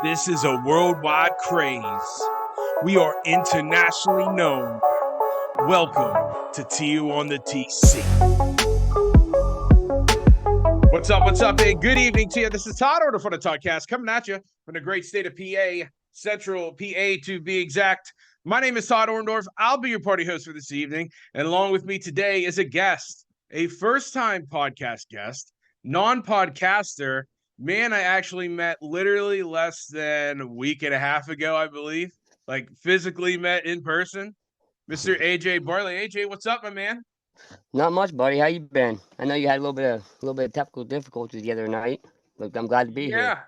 This is a worldwide craze. We are internationally known. Welcome to TU on the TC. What's up, and good evening to you. This is Todd Order for the Toddcast coming at you from the great state of PA, Central PA to be exact. My name is Todd Orndorff. I'll be your party host for this evening. And along with me today is a guest, a first-time podcast guest, non-podcaster. Man, I actually met literally less than a week and a half ago, I believe. Like physically met in person. Mr. AJ Bartley. AJ, what's up, my man? Not much, buddy. How you been? I know you had a little bit of technical difficulties the other night. Look, I'm glad to be here.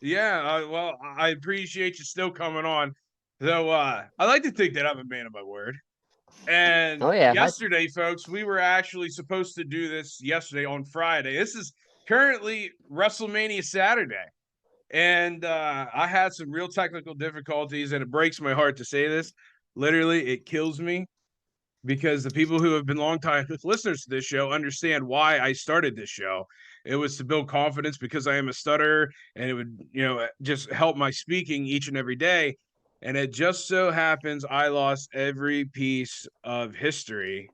Yeah. Well, I appreciate you still coming on. Though I like to think that I'm a man of my word. And Oh yeah, yesterday, folks, we were actually supposed to do this yesterday on Friday. This is currently WrestleMania Saturday. And I had some real technical difficulties, and it breaks my heart to say this. Literally, it kills me because the people who have been longtime listeners to this show understand why I started this show. It was to build confidence because I am a stutterer, and it would, just help my speaking each and every day. And it just so happens I lost every piece of history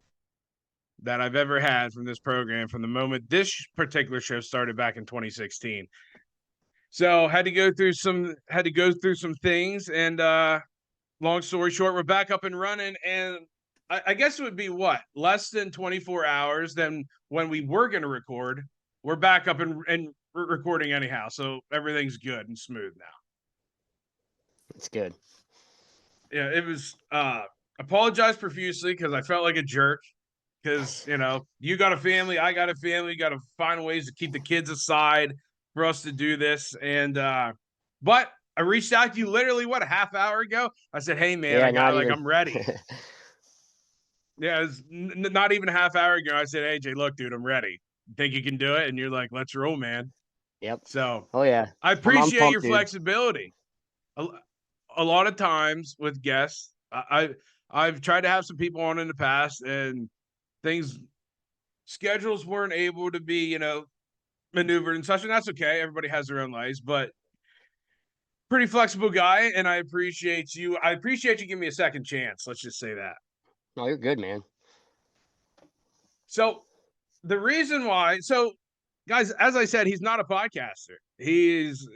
that I've ever had from this program from the moment this particular show started back in 2016. So had to go through some things, and long story short, we're back up and running, and I guess it would be what, less than 24 hours than when we were going to record. We're back up and recording anyhow, so everything's good and smooth now. it's good. Yeah, it was apologize profusely because I felt like a jerk because, you got a family, I got a family, got to find ways to keep the kids aside for us to do this. And but I reached out to you literally a half hour ago. I said, "Hey man, Yeah, not even. I'm ready." Yeah, it was not even a half hour ago. I said, "AJ, look, dude, I'm ready. Think you can do it?" And you're like, "Let's roll, man." Yep. So Oh yeah. I I'm appreciate your pumped, dude. flexibility. A lot of times with guests, I've tried to have some people on in the past, and things schedules weren't able to be, maneuvered and such, and that's okay. Everybody has their own lives, but pretty flexible guy, and I appreciate you. I appreciate you giving me a second chance. Let's just say that. No, you're good, man. So the reason why, guys, as I said, he's not a podcaster. He's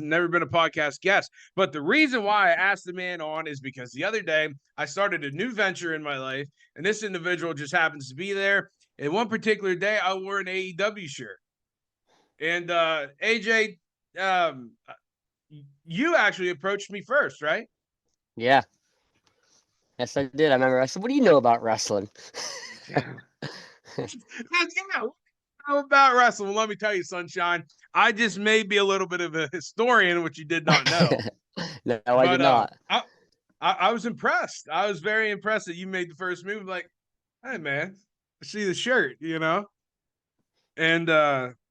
never been a podcast guest. But the reason why I asked the man on is because the other day I started a new venture in my life, and this individual just happens to be there. And one particular day, I wore an AEW shirt. And AJ, um, you actually approached me first, right? Yeah. Yes, I did. I remember. I said, "What do you know about wrestling?" How about wrestling? Well, let me tell you, Sunshine. I just may be a little bit of a historian, which you did not know. No, I did But not. I was impressed. I was very impressed that you made the first move. Like, hey man, see the shirt, And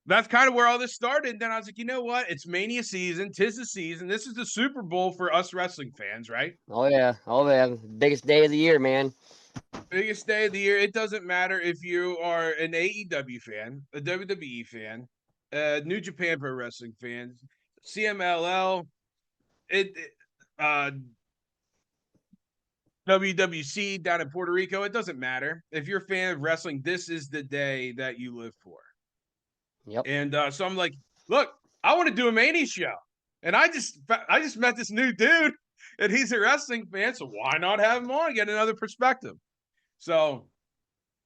that's kind of where all this started. And then I was like, you know what? It's Mania season. 'Tis the season. This is the Super Bowl for us wrestling fans, right? Oh yeah. Oh yeah. Biggest day of the year, man. Biggest day of the year. It doesn't matter if you are an AEW fan, a WWE fan, a New Japan Pro Wrestling fan, CMLL, uh, WWC down in Puerto Rico. It doesn't matter. If you're a fan of wrestling, this is the day that you live for. Yep. And so I'm like, look, I want to do a Mania show. And I just met this new dude, and he's a wrestling fan, so why not have him on and get another perspective? So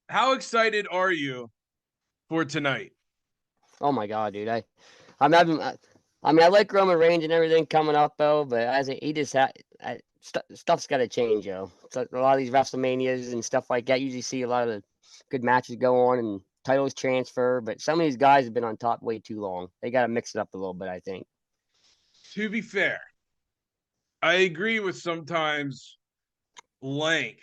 how excited are you for tonight? Oh my God, dude. I'm having. I mean, I like Roman Reigns and everything coming up, though. But as he just stuff's got to change, yo. So a lot of these WrestleManias and stuff like that, you usually see a lot of the good matches go on and titles transfer. But some of these guys have been on top way too long. They got to mix it up a little bit, I think. To be fair, I agree with sometimes length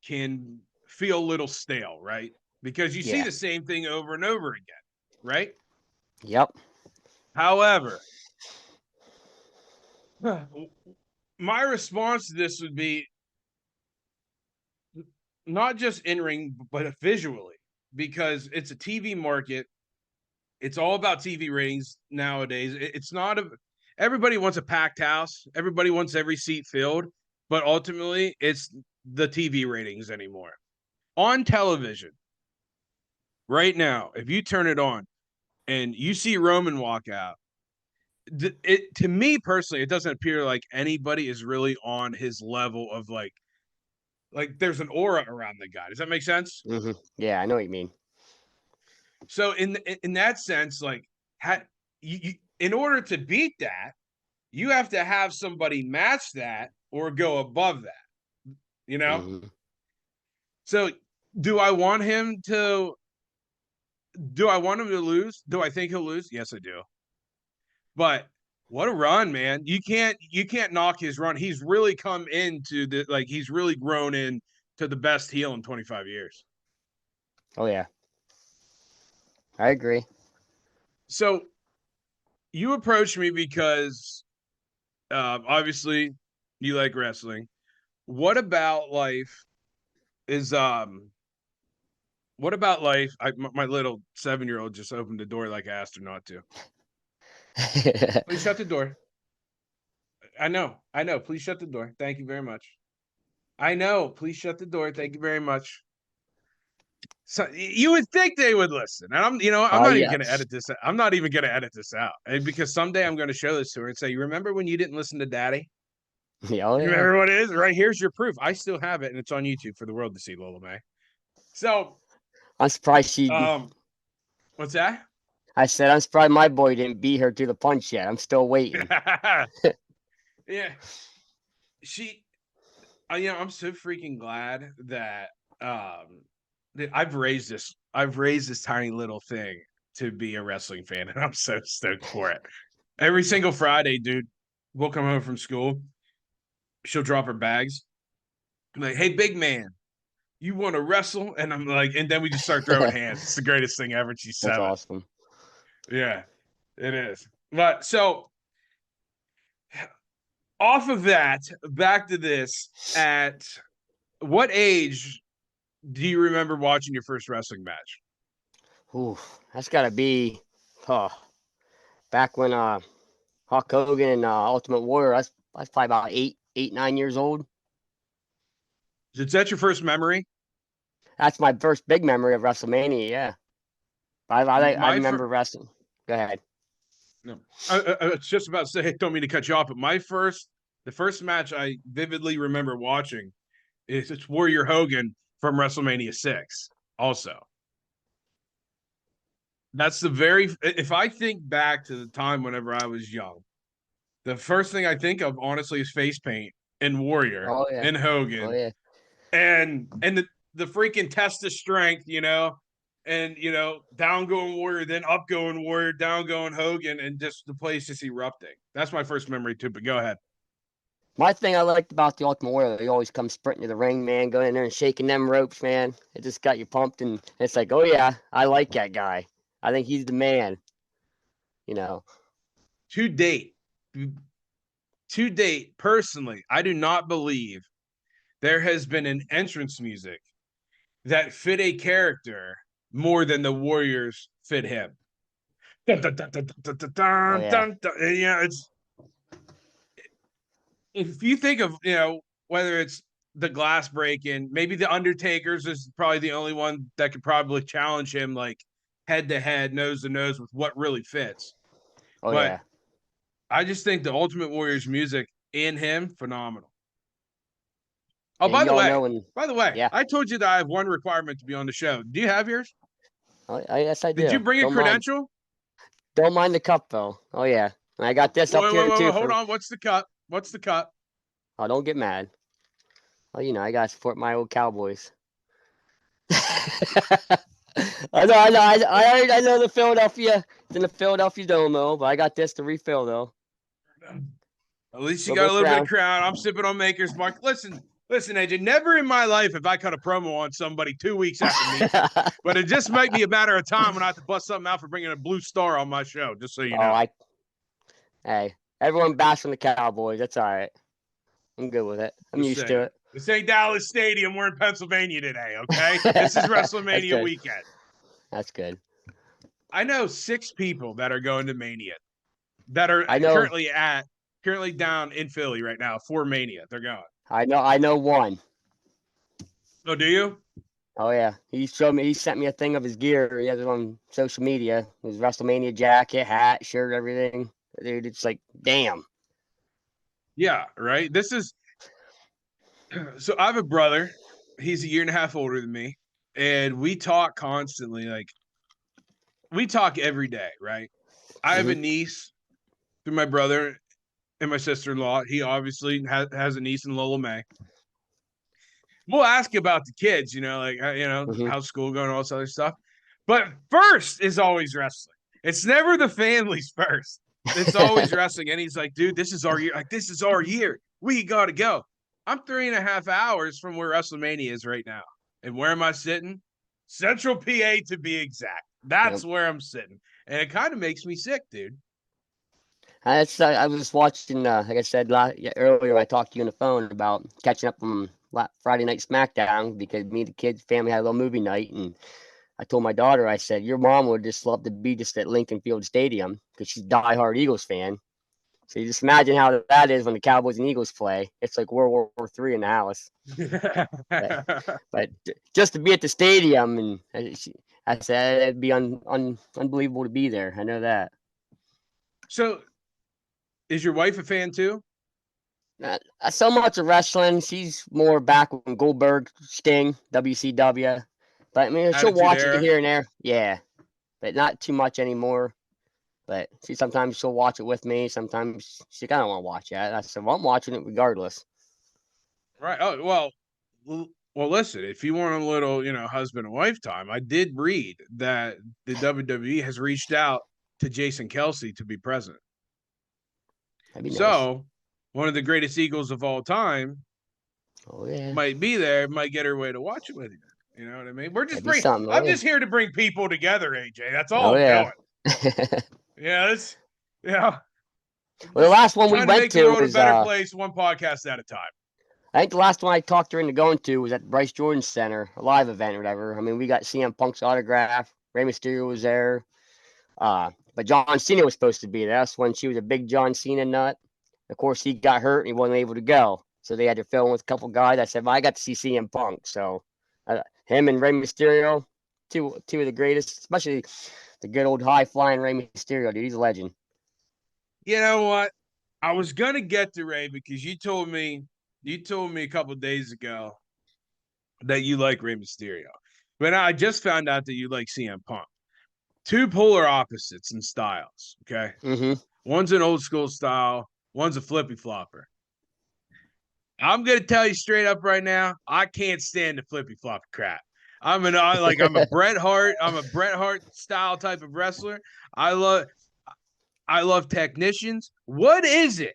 can feel a little stale, right? Because you see Yeah. the same thing over and over again, right? Yep. However, my response to this would be not just in ring, but visually, because it's a TV market. It's all about TV ratings nowadays. It's not a everybody wants a packed house. Everybody wants every seat filled, but ultimately it's the TV ratings anymore. On television right now, if you turn it on and you see Roman walk out, it to me personally, it doesn't appear like anybody is really on his level of like there's an aura around the guy. Does that make sense? Mm-hmm. Yeah, I know what you mean. So in that sense, like you in order to beat that, you have to have somebody match that or go above that. You know? Mm-hmm. So do I want him to lose? Do I think he'll lose? Yes, I do. But what a run, man. You can't knock his run. He's really come into he's really grown in to the best heel in 25 years. Oh yeah. I agree. So you approached me because obviously you like wrestling. What about life is what about life? My little 7-year-old just opened the door like I asked her not to. Please shut the door. I know. Please shut the door. Thank you very much. I know. Please shut the door. Thank you very much. So you would think they would listen. And I'm not even going to edit this. I'm not even going to edit this out. And because someday I'm going to show this to her and say, you remember when you didn't listen to Daddy? Yeah, oh, You yeah. remember what it is? Right here's your proof. I still have it, and it's on YouTube for the world to see, Lola May. So I'm surprised she. What's that? I said I'm surprised my boy didn't beat her to the punch yet. I'm still waiting. Yeah, I'm so freaking glad that that I've raised this tiny little thing to be a wrestling fan, and I'm so stoked for it. Every single Friday, dude, we'll come home from school. She'll drop her bags. I'm like, hey, big man, you want to wrestle? And I'm like, and then we just start throwing hands. It's the greatest thing ever. She's 7. That's awesome. Yeah, it is. But so off of that, back to this. At what age do you remember watching your first wrestling match? Ooh, that's got to be back when Hulk Hogan and Ultimate Warrior. I was probably about 9 years old. Is that your first memory? That's my first big memory of WrestleMania. Yeah, I remember wrestling. Go ahead. No, I was just about to say. I don't mean to cut you off, but the first match I vividly remember watching it's Warrior Hogan from WrestleMania 6. Also, that's if I think back to the time whenever I was young, the first thing I think of honestly is face paint and Warrior and Hogan. Oh yeah. And the freaking test of strength, and down going Warrior, then up going Warrior, down going Hogan, and just the place just erupting. That's my first memory too. But go ahead. My thing I liked about the Ultimate Warrior, he always comes sprinting to the ring, man, going in there and shaking them ropes, man. It just got you pumped, and it's like, oh yeah, I like that guy. I think he's the man. To date, personally, I do not believe there has been an entrance music that fit a character more than the Warriors fit him. It's if you think of whether it's the glass breaking, maybe the Undertaker's is probably the only one that could probably challenge him like head to head, nose to nose with what really fits. But I just think the Ultimate Warrior's music in him phenomenal. Oh, by the way, yeah. I told you that I have one requirement to be on the show. Do you have yours? Yes, I do. Did you bring a credential? Don't mind the cup, though. Oh, yeah. And I got this up here, too. Hold on. What's the cup? Oh, don't get mad. Well, I got to support my old Cowboys. I know the Philadelphia. It's in the Philadelphia Dome, though, but I got this to refill, though. At least you got a little bit of crown. I'm sipping on Maker's Mark. Listen, AJ, never in my life have I cut a promo on somebody 2 weeks after me. But it just might be a matter of time when I have to bust something out for bringing a blue star on my show, just so you know. Hey, everyone bash on the Cowboys. That's all right. I'm good with it. I'm used to it. This ain't Dallas Stadium. We're in Pennsylvania today, okay? This is WrestleMania weekend. That's good. I know 6 people that are going to Mania. that are I know. currently down in Philly right now for Mania. They're going. I know one. Oh, do you? Oh yeah, he showed me. He sent me a thing of his gear. He has it on social media. His WrestleMania jacket, hat, shirt, everything. Dude, it's like, damn. Yeah, right. This is so. I have a brother. He's a year and a half older than me, and we talk constantly. Like we talk every day, right? I have a Hmm. niece through my brother and my sister-in-law. He obviously has a niece in Lola May. We'll ask about the kids, like Hmm. how's school going, all this other stuff. But first is always wrestling. It's never the families first. It's always wrestling. And he's like, dude, this is our year. Like, this is our year. We got to go. I'm 3.5 hours from where WrestleMania is right now. And where am I sitting? Central PA to be exact. Yep. That's where I'm sitting. And it kind of makes me sick, dude. I was watching, like I said earlier, when I talked to you on the phone about catching up on Friday Night SmackDown because me and the kids' family had a little movie night, and I told my daughter, I said, your mom would just love to be just at Lincoln Field Stadium because she's a diehard Eagles fan. So you just imagine how that is when the Cowboys and Eagles play. It's like World War III in the house. But just to be at the stadium, and I said it'd be unbelievable to be there. I know that. So is your wife a fan too? Not so much of wrestling. She's more back when Goldberg, Sting, WCW. But I mean, she'll Attitude watch it Era? here and there. Yeah, but not too much anymore. But sometimes she'll watch it with me. Sometimes she kind of want to watch it. I said, well, I'm watching it regardless. Right. Oh, well, listen, if you want a little, husband and wife time, I did read that the WWE has reached out to Jason Kelsey to be president. That'd be nice. So, one of the greatest Eagles of all time Oh yeah, might be there, might get her way to watch it with you. You know what I mean? that'd be something. Oh I'm yeah. just here to bring people together, AJ. That's all Oh I'm yeah. doing. Yeah, yeah, Well, the just last one we trying to went make the to world a was better place, one podcast at a time. I think the last one I talked her into going to was at Bryce Jordan Center, a live event or whatever. I mean, we got CM Punk's autograph. Rey Mysterio was there. But John Cena was supposed to be there. That's when she was a big John Cena nut. Of course, he got hurt and he wasn't able to go. So they had to fill in with a couple guys. I said, well, I got to see CM Punk. So him and Rey Mysterio, two of the greatest, especially the good old high flying Rey Mysterio, dude. He's a legend. You know what? I was gonna get to Ray because you told me a couple of days ago that you like Rey Mysterio, but I just found out that you like CM Punk. Two polar opposites in styles. Okay, Mm-hmm. one's an old school style, one's a flippy flopper. I'm gonna tell you straight up right now, I can't stand the flippy floppy crap. I'm a Bret Hart. I'm a Bret Hart style type of wrestler. I love I love technicians. What is it?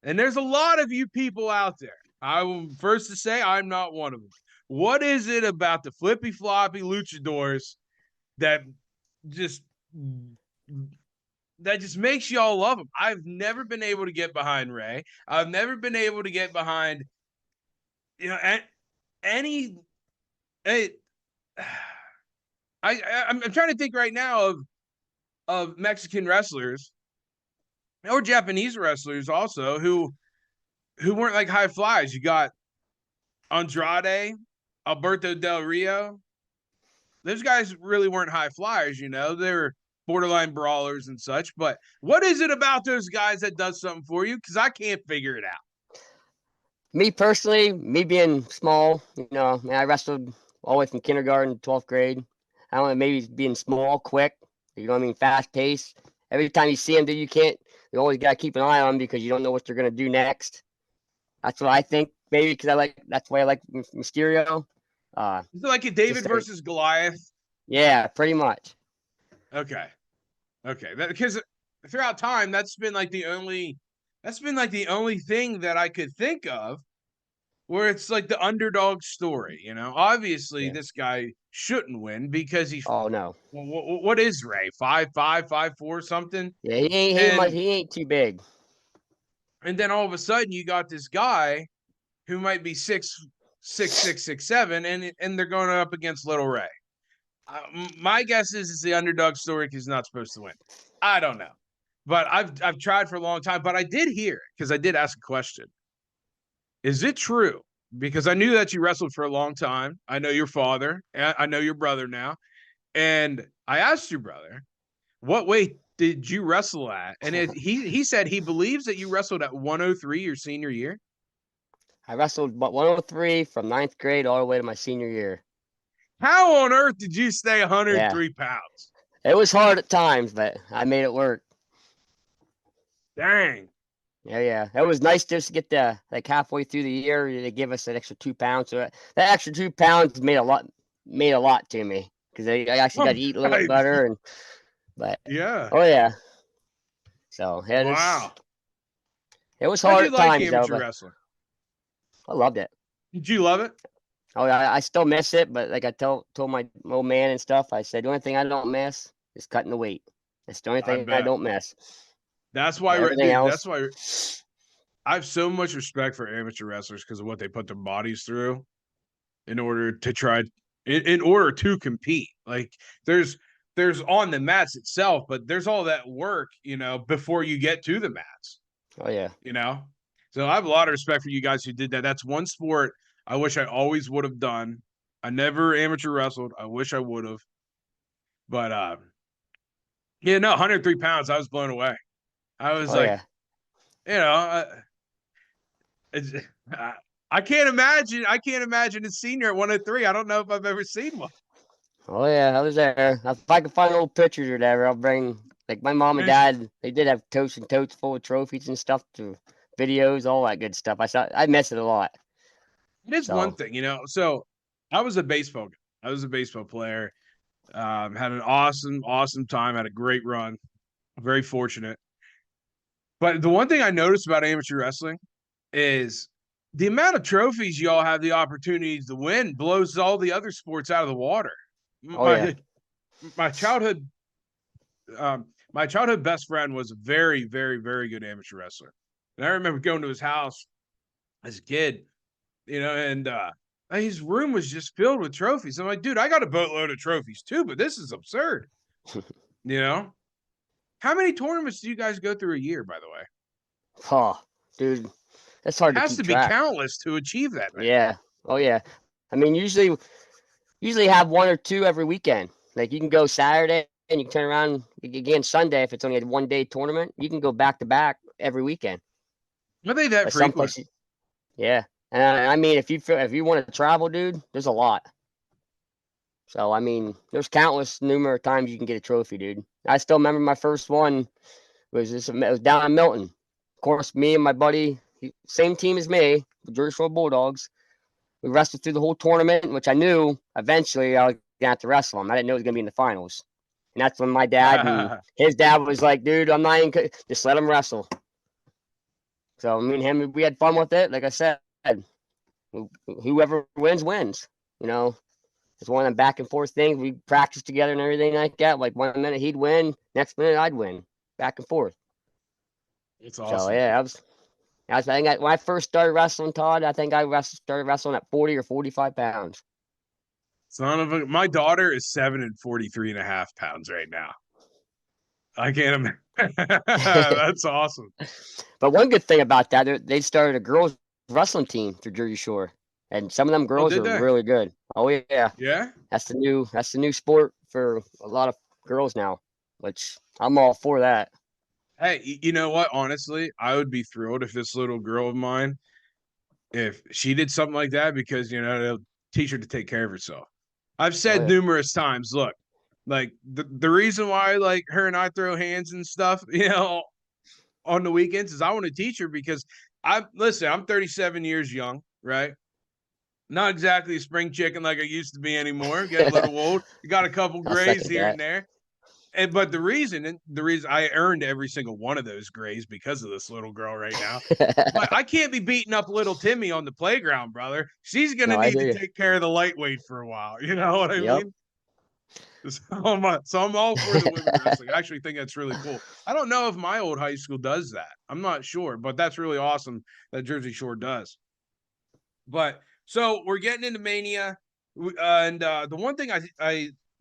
And there's a lot of you people out there. I will first to say I'm not one of them. What is it about the flippy floppy luchadors that just makes y'all love them? I've never been able to get behind Ray. I've never been able to get behind you know any. It, I'm trying to think right now of Mexican wrestlers or Japanese wrestlers also who weren't like high flyers. You got Andrade, Alberto Del Rio. Those guys really weren't high flyers, They were borderline brawlers and such. But what is it about those guys that does something for you? Because I can't figure it out. Me personally, me being small, I wrestled all the way from kindergarten to 12th grade. I don't know, maybe being small, quick, fast paced. Every time you see them, you always got to keep an eye on them because you don't know what they're going to do next. That's what I think, maybe because that's why I like Mysterio. Is it like a David just versus Goliath? Yeah, pretty much. Okay. Because throughout time, that's been like the only thing that I could think of where it's like the underdog story, Obviously, Yeah. this guy shouldn't win because he's Oh no. what is Ray? 5'5", 5'4", something? Yeah, he ain't too big. And then all of a sudden you got this guy who might be 6'7", and they're going up against Little Ray. My guess is it's the underdog story because he's not supposed to win. I don't know. but I've tried for a long time. But I did hear, because I did ask a question. Is it true? Because I knew that you wrestled for a long time. I know your father. I know your brother now. And I asked your brother, what weight did you wrestle at? And he said he believes that you wrestled at 103 your senior year. I wrestled 103 from ninth grade all the way to my senior year. How on earth did you stay Yeah, 103 pounds? it was hard at times, but I made it work. Dang. Yeah. It was nice just to get the like halfway through the year they give us an extra 2 pounds. So that extra 2 pounds made a lot to me because I actually got Oh, to eat a little bit better but yeah. oh yeah. So yeah, Wow. it was How'd hard you at like times though, amateur but wrestling? I loved it. Did you love it? Oh, I still miss it, but like I told my old man and stuff, I said the only thing I don't miss is cutting the weight. That's the only I thing I bet. don't miss. That's But why, everything dude, that's else, why I have so much respect for amateur wrestlers because of what they put their bodies through in order to try in order to compete. Like there's on the mats itself, but there's all that work, before you get to the mats, oh yeah, you know. So I have a lot of respect for you guys who did that. That's one sport I wish I always would have done. I never amateur wrestled. I wish I would have. But yeah, no, 103 pounds, I was blown away. I was oh like, yeah, you know, it's, I, I can't imagine. I can't imagine a senior at 103. I don't know if I've ever seen one. oh yeah. I was there. If I can find old pictures or whatever, I'll bring. Like my mom and dad, they did have totes and totes full of trophies and stuff, to videos, all that good stuff. I miss it a lot. It is one So thing. So I was a baseball guy. I was a baseball player. Had an awesome time. Had a great run. Very fortunate. But the one thing I noticed about amateur wrestling is the amount of trophies y'all have the opportunities to win blows all the other sports out of the water. oh yeah, My childhood, my childhood best friend was a very, very, very good amateur wrestler, and I remember going to his house as a kid, and his room was just filled with trophies. I'm like, dude, I got a boatload of trophies too, but this is absurd. You know, how many tournaments do you guys go through a year, by the way? oh dude, that's hard to Has keep to be track. countless to achieve that, man. Yeah, oh yeah. I mean, usually have one or two every weekend. Like you can go Saturday and you can turn around again Sunday if it's only a 1 day tournament. You can go back to back every weekend. Are they that But some frequent? places, yeah. And I mean, if you want to travel, dude, there's a lot. So I mean, there's numerous times you can get a trophy, dude. I still remember my first one it was down in Milton. Of course, me and my buddy, same team as me, the Jersey Shore Bulldogs. We wrestled through the whole tournament, which I knew eventually I was gonna have to wrestle him. I didn't know he was gonna be in the finals. And that's when my dad and his dad was like, dude, I'm not even just let him wrestle. So me and him, we had fun with it. Like I said, whoever wins, wins. You know, it's one of them back and forth things. We practiced together and everything like that. Like 1 minute he'd win, next minute I'd win, back and forth. It's So awesome. yeah, I think when I first started wrestling, Todd, I think I started wrestling at 40 or 45 pounds. My daughter is 7 and 43.5 pounds right now. I can't imagine. That's awesome. But one good thing about that, they started a girls wrestling team through Jersey Shore, and some of them Oh, girls did are they? really good. Oh yeah, Yeah. that's the new sport for a lot of girls now, which I'm all for that. Hey, you know what? Honestly, I would be thrilled if this little girl of mine, if she did something like that, because it'll teach her to take care of herself. I've Oh said yeah, numerous times, look, like the reason why like her and I throw hands and stuff, on the weekends is I want to teach her because I'm 37 years young, right? Not exactly a spring chicken like I used to be anymore. Getting a little old. Got a couple I'll grays second here and that. there. But the reason I earned every single one of those grays because of this little girl right now. But I can't be beating up little Timmy on the playground, brother. She's gonna No, I need hear to you. take care of the lightweight for a while. You know what I Yep. mean? So I'm all for the women wrestling. I actually think that's really cool. I don't know if my old high school does that. I'm not sure, but that's really awesome that Jersey Shore does. But so we're getting into Mania, and the one thing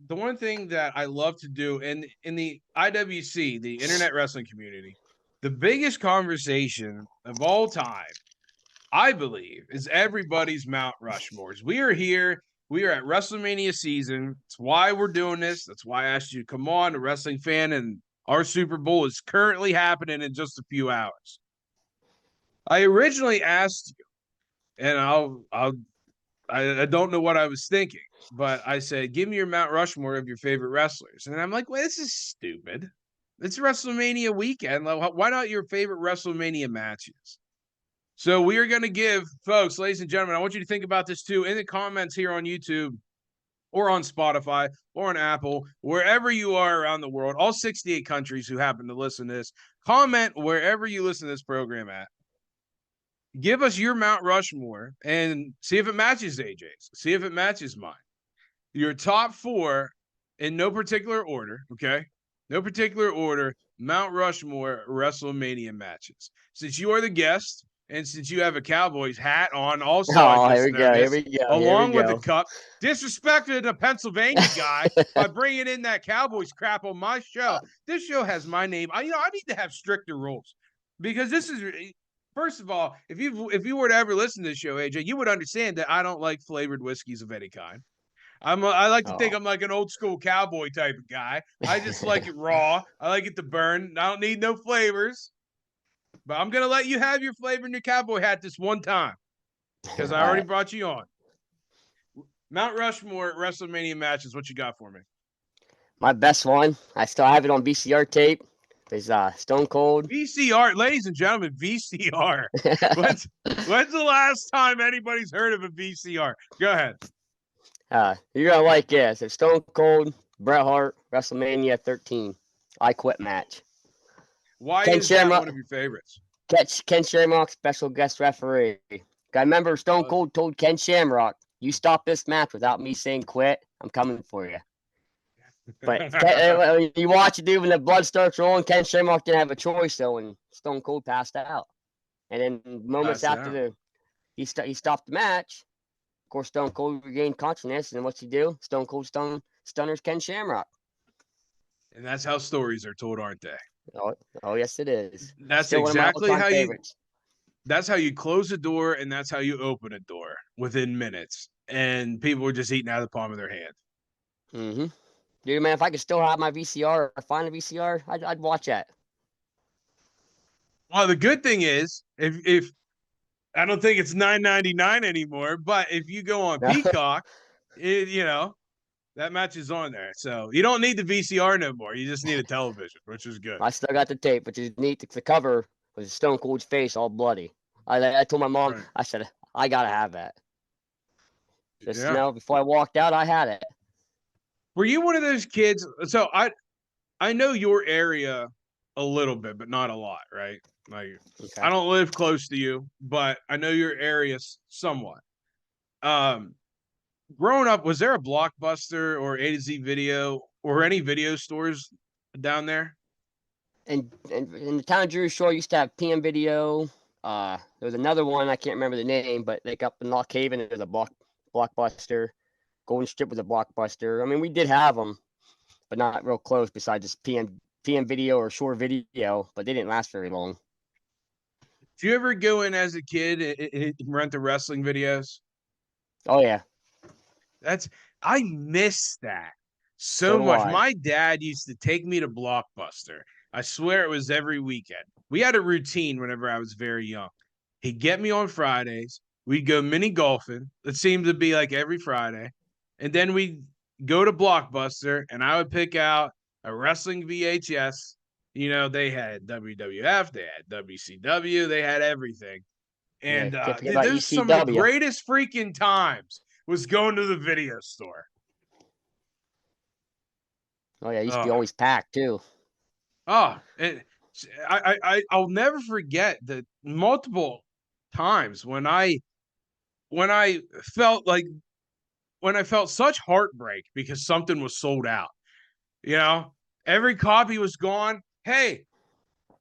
the one thing that I love to do in the IWC, the Internet Wrestling Community, the biggest conversation of all time, I believe, is everybody's Mount Rushmores. We are here. We are at WrestleMania season. That's why we're doing this. That's why I asked you to come on, a wrestling fan, and our Super Bowl is currently happening in just a few hours. I originally asked you, and I don't know what I was thinking, but I said, give me your Mount Rushmore of your favorite wrestlers. And I'm like, well, this is stupid. It's WrestleMania weekend. Why not your favorite WrestleMania matches? So we are going to give folks, ladies and gentlemen, I want you to think about this too in the comments here on YouTube or on Spotify or on Apple, wherever you are around the world, all 68 countries who happen to listen to this, comment wherever you listen to this program at. Give us your Mount Rushmore and see if it matches AJ's. See if it matches mine. Your top 4 in no particular order, okay? No particular order, Mount Rushmore WrestleMania matches. Since you are the guest, and since you have a Cowboys hat on, also Oh, I here just we go. Here noticed, we go. along Here with we the go. cup, disrespected a Pennsylvania guy by bringing in that Cowboys crap on my show. This show has my name. I need to have stricter rules because this is. First of all, if you were to ever listen to this show, AJ, you would understand that I don't like flavored whiskeys of any kind. I like to think Oh. I'm like an old school cowboy type of guy. I just like it raw. I like it to burn. I don't need no flavors. But I'm gonna let you have your flavor in your cowboy hat this one time because I All already right. brought you on. Mount Rushmore WrestleMania matches. What you got for me? My best one, I still have it on VCR tape, is Stone Cold. VCR, ladies and gentlemen, VCR. When's the last time anybody's heard of a VCR? Go ahead. You're going to like this. It's Stone Cold, Bret Hart, WrestleMania 13. I Quit match. Why Ken is that Shamrock, one of your favorites? Ken Shamrock, special guest referee. I remember Stone Cold told Ken Shamrock, you stop this match without me saying quit, I'm coming for you. But you watch it, dude, when the blood starts rolling, Ken Shamrock didn't have a choice, though, and Stone Cold passed out. And then moments after he stopped the match, of course, Stone Cold regained consciousness, and what's he do? Stone Cold stunners Ken Shamrock. And that's how stories are told, aren't they? Oh yes, it is. That's Still exactly one of my how favorites. that's how you close a door and that's how you open a door within minutes. And people are just eating out of the palm of their hand. Mm-hmm. Dude, man, if I could still have my VCR or find a VCR, I'd watch that. Well, the good thing is, if I don't think it's $9.99 anymore, but if you go on Peacock, that match is on there. So you don't need the VCR no more. You just need a television, which is good. I still got the tape, which is neat. The cover was Stone Cold's face all bloody. I told my mom, right. I said, I gotta have that. Just before I walked out, I had it. Were you one of those kids? So I know your area a little bit, but not a lot, right? Like I don't live close to you, but I know your area somewhat. Growing up, was there a Blockbuster or A to Z Video or any video stores down there? And in the town of Jersey Shore, used to have PM Video. There was another one, I can't remember the name, but like up in Lock Haven, there was a Blockbuster. Golden Strip was a Blockbuster. I mean, we did have them, but not real close besides just PM Video or Shore Video, but they didn't last very long. Did you ever go in as a kid and rent the wrestling videos? Oh, yeah. I miss that so much. My dad used to take me to Blockbuster. I swear it was every weekend. We had a routine whenever I was very young. He'd get me on Fridays. We'd go mini golfing. It seemed to be like every Friday. And then we'd go to Blockbuster, and I would pick out a wrestling VHS. They had WWF, they had WCW, they had everything. And there's some of the greatest freaking times was going to the video store. Oh, yeah, it used to be always packed, too. Oh, and I'll never forget the multiple times when I felt such heartbreak because something was sold out. Every copy was gone. Hey,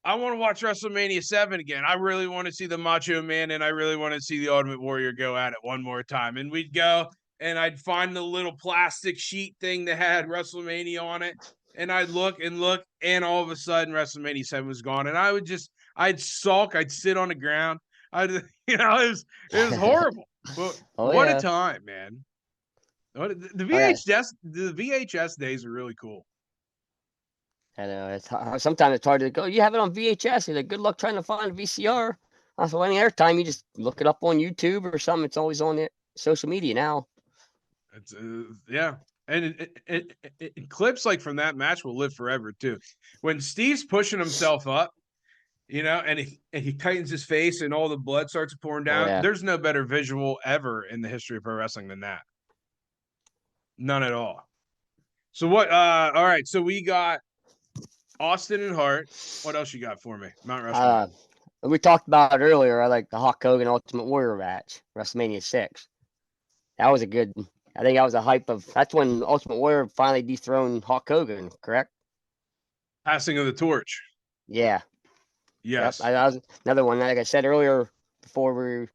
I want to watch WrestleMania 7 again. I really want to see the Macho Man and I really want to see the Ultimate Warrior go at it one more time. And we'd go and I'd find the little plastic sheet thing that had WrestleMania on it, and I'd look, and all of a sudden WrestleMania 7 was gone, and I'd sulk, I'd sit on the ground, it was horrible, but Oh what a yeah. time, man! The Okay. VHS days are really cool. I know sometimes it's hard to go. You have it on VHS. You're like, good luck trying to find a VCR. So any other time, you just look it up on YouTube or something. It's always on the social media now. It's yeah, and clips like from that match will live forever too. When Steve's pushing himself up, and he tightens his face and all the blood starts pouring Oh down. yeah. There's no better visual ever in the history of pro wrestling than that. None at all. So what? All right. So we got Austin and Hart. What else you got for me? Mount Rushmore. We talked about it earlier. I like the Hulk Hogan Ultimate Warrior match, WrestleMania 6. That was a good. I think that was a hype of. That's when Ultimate Warrior finally dethroned Hulk Hogan. Correct? Passing of the torch. Yeah. Yep. Yes. I was another one. Like I said earlier, before I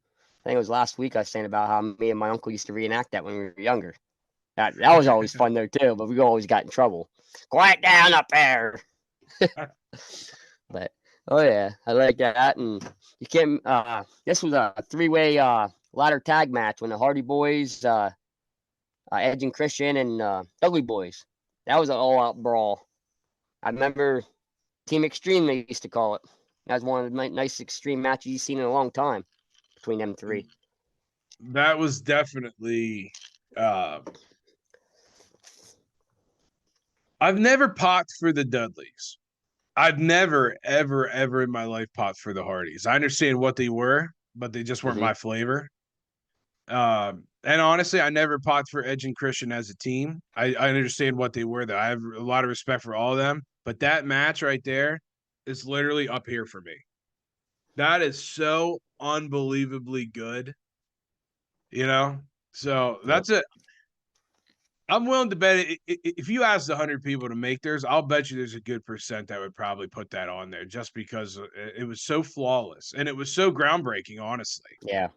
think it was last week, I was saying about how me and my uncle used to reenact that when we were younger. That was always fun though too, but we always got in trouble. Quiet down up there. But oh yeah, I like that. And you can't. This was a 3-way ladder tag match when the Hardy Boys, Edge and Christian, and Dudley Boys. That was an all-out brawl. I remember Team Extreme they used to call it. That was one of the nice extreme matches you've seen in a long time between them three. That was definitely. I've never popped for the Dudleys. I've never, ever, ever in my life popped for the Hardys. I understand what they were, but they just weren't my flavor. And honestly, I never popped for Edge and Christian as a team. I understand what they were, though. I have a lot of respect for all of them. But that match right there is literally up here for me. That is so unbelievably good. So that's it. I'm willing to bet if you asked 100 people to make theirs, I'll bet you there's a good percent that would probably put that on there just because it was so flawless and it was so groundbreaking, honestly. Yeah.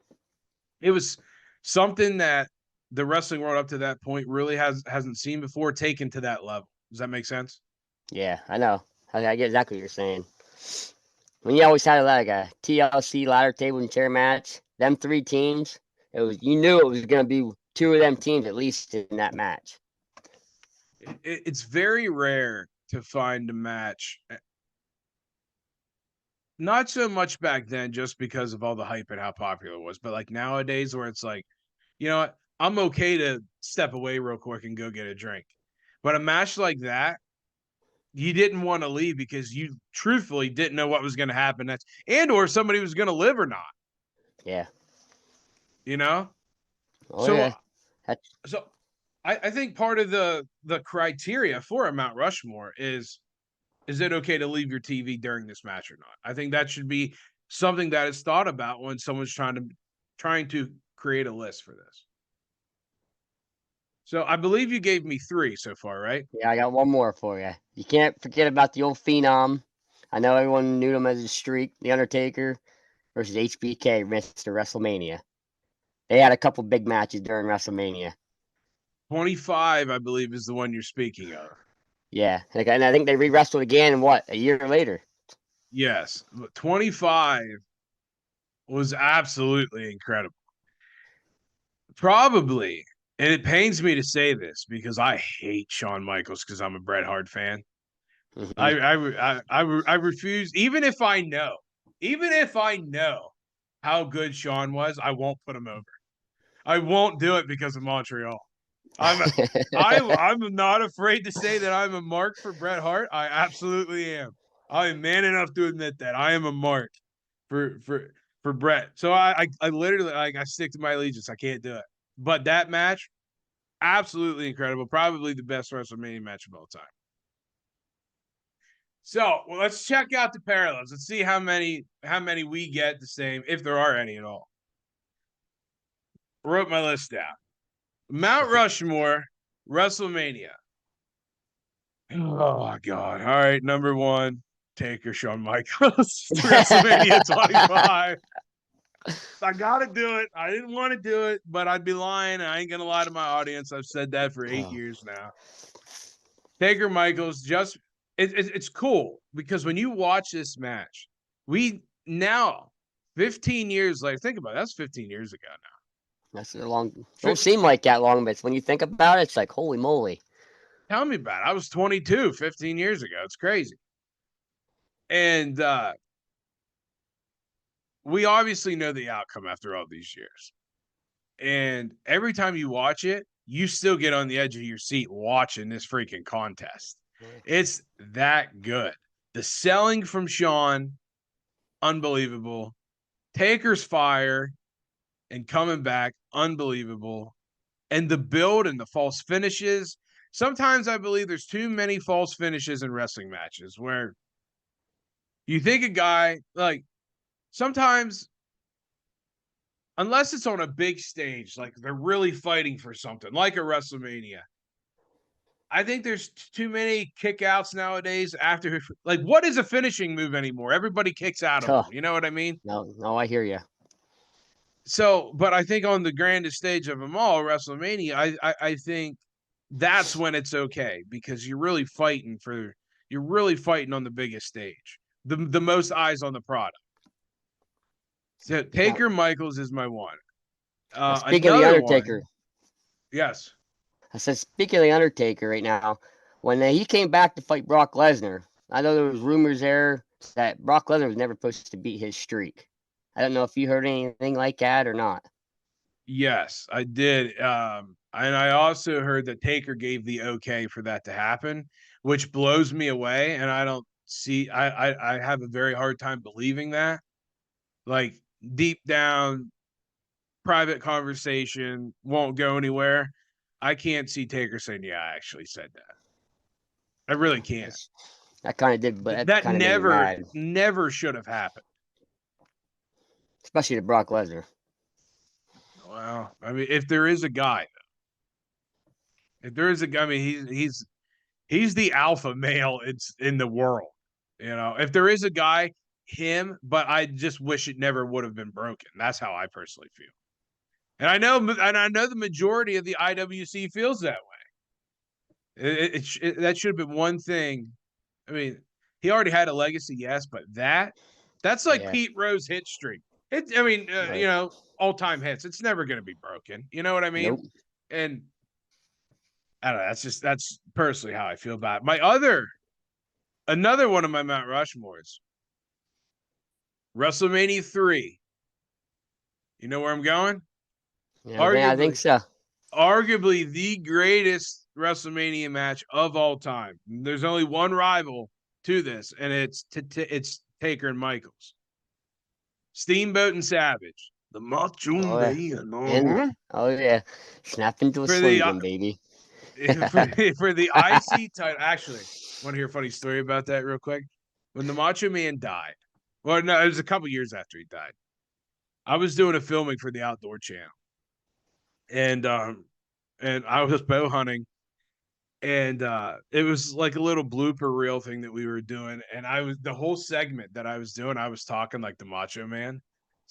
It was something that the wrestling world up to that point really hasn't seen before, taken to that level. Does that make sense? Yeah, I know. I get exactly what you're saying. When you always had like a TLC ladder table and chair match, them 3 teams, you knew it was going to be 2 of them teams at least in that match. It's very rare to find a match. Not so much back then, just because of all the hype and how popular it was, but like nowadays, where it's like, you know what, I'm okay to step away real quick and go get a drink. But a match like that, you didn't want to leave because you truthfully didn't know what was going to happen next, and or if somebody was going to live or not. Yeah. Oh, so, yeah. So I think part of the criteria for a Mount Rushmore is it okay to leave your TV during this match or not? I think that should be something that is thought about when someone's trying to create a list for this. So I believe you gave me 3 so far, right? Yeah, I got one more for you. You can't forget about the old Phenom. I know everyone knew him as a Streak, The Undertaker versus HBK, Mr. WrestleMania. They had a couple big matches during WrestleMania. 25, I believe, is the one you're speaking of. Yeah, and I think they re-wrestled again, a year later? Yes, 25 was absolutely incredible. Probably, and it pains me to say this because I hate Shawn Michaels because I'm a Bret Hart fan. I refuse, even if I know how good Shawn was, I won't put him over. I won't do it because of Montreal. I'm not afraid to say that I'm a mark for Bret Hart. I absolutely am. I am man enough to admit that I am a mark for Bret. So I literally I stick to my allegiance. I can't do it. But that match, absolutely incredible. Probably the best WrestleMania match of all time. So let's check out the parallels. Let's see how many we get the same, if there are any at all. Wrote my list down. Mount Rushmore, WrestleMania. Oh God! All right, number 1, Taker, Shawn Michaels, WrestleMania 25. I gotta do it. I didn't want to do it, but I'd be lying. I ain't gonna lie to my audience. I've said that for 8 years now. Taker Michaels, it's cool because when you watch this match, we now 15 years later, think about it, that's 15 years ago That's a long. now. Don't seem like that long, but when you think about it, it's like holy moly. Tell me about it. I was 22 15 years ago. It's crazy. And we obviously know the outcome after all these years. And every time you watch it, you still get on the edge of your seat watching this freaking contest. It's that good. The selling from Sean, unbelievable. Taker's fire and coming back, unbelievable. And the build and the false finishes. Sometimes I believe there's too many false finishes in wrestling matches where you think a guy, like, sometimes, unless it's on a big stage, like they're really fighting for something, like a WrestleMania, I think there's too many kickouts nowadays after, like, what is a finishing move anymore? Everybody kicks out of them. You know what I mean? No, I hear you. So, but I think on the grandest stage of them all, WrestleMania, I think that's when it's okay because you're really fighting on the biggest stage, the most eyes on the product. So Taker Michaels is my one. Speaking of the Undertaker, one, yes. I said speaking of the Undertaker right now, when he came back to fight Brock Lesnar, I know there was rumors there that Brock Lesnar was never supposed to beat his streak. I don't know if you heard anything like that or not. Yes, I did. And I also heard that Taker gave the okay for that to happen, which blows me away. And I don't see, I have a very hard time believing that. Like, deep down, private conversation won't go anywhere. I can't see Taker saying, "Yeah, I actually said that." I really can't. That kind of did, but that That kind of made me mad, never should have happened. especially to Brock Lesnar. Well, I mean, if there is a guy, if there is a guy, I mean, he's the alpha male it's in the world. You know, if there is a guy, him, but I just wish it never would have been broken. That's how I personally feel. And I know the majority of the IWC feels that way. That should have been one thing. I mean, he already had a legacy, yes, but that's like Pete Rose hit streak. Right. All-time hits. It's never going to be broken. You know what I mean? Nope. And I don't know. That's personally how I feel about it. Another one of my Mount Rushmores, WrestleMania 3. You know where I'm going? Yeah, I think so. Arguably the greatest WrestleMania match of all time. There's only one rival to this, and it's Taker and Michaels. Steamboat and Savage. The Macho Man. Oh, yeah. Snap into a Slim Jim, baby. For the IC title. Actually, want to hear a funny story about that real quick? When the Macho Man died, well, no, it was a couple years after he died. I was doing a filming for the Outdoor Channel, and I was bow hunting, and it was like a little blooper reel thing that we were doing, and the whole segment that I was doing, I was talking like the Macho Man.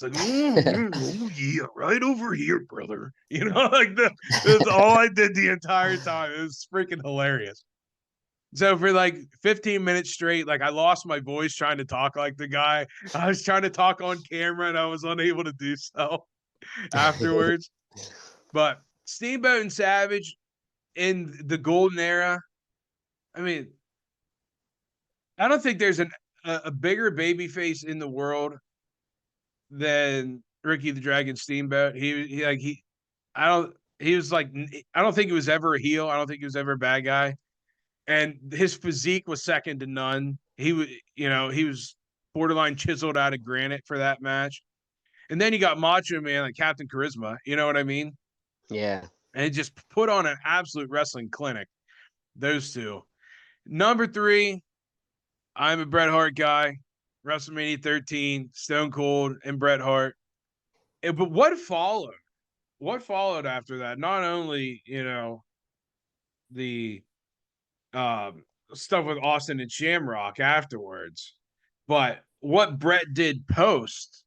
It's like, oh yeah, right over here, brother. You know, like that's all I did the entire time. It was freaking hilarious. So for like 15 minutes straight, like I lost my voice trying to talk like the guy. I was trying to talk on camera and I was unable to do so afterwards. But Steamboat and Savage in the golden era, I mean, I don't think there's a bigger babyface in the world than Ricky the Dragon Steamboat. I don't think he was ever a heel. I don't think he was ever a bad guy. And his physique was second to none. He was borderline chiseled out of granite for that match. And then you got Macho Man, like Captain Charisma. You know what I mean? Yeah. And it just put on an absolute wrestling clinic. Those two. Number 3, I'm a Bret Hart guy. WrestleMania 13, Stone Cold and Bret Hart. But what followed? What followed after that? Not only, the stuff with Austin and Shamrock afterwards, but what Bret did post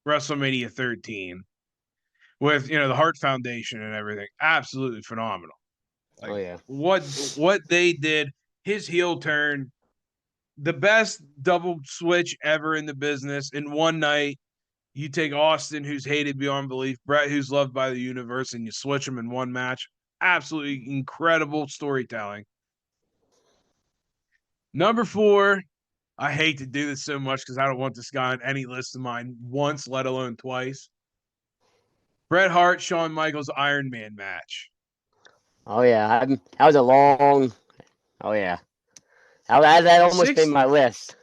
WrestleMania 13 with the Hart Foundation and everything. Absolutely phenomenal. Like Oh yeah. what they did, his heel turn, the best double switch ever in the business in one night. You take Austin, who's hated beyond belief, Brett, who's loved by the universe, and you switch them in one match. Absolutely incredible storytelling. Number 4, I hate to do this so much because I don't want this guy on any list of mine once, let alone twice. Bret Hart, Shawn Michaels Iron Man match. Oh yeah. That was a long. Oh yeah. That almost made my list.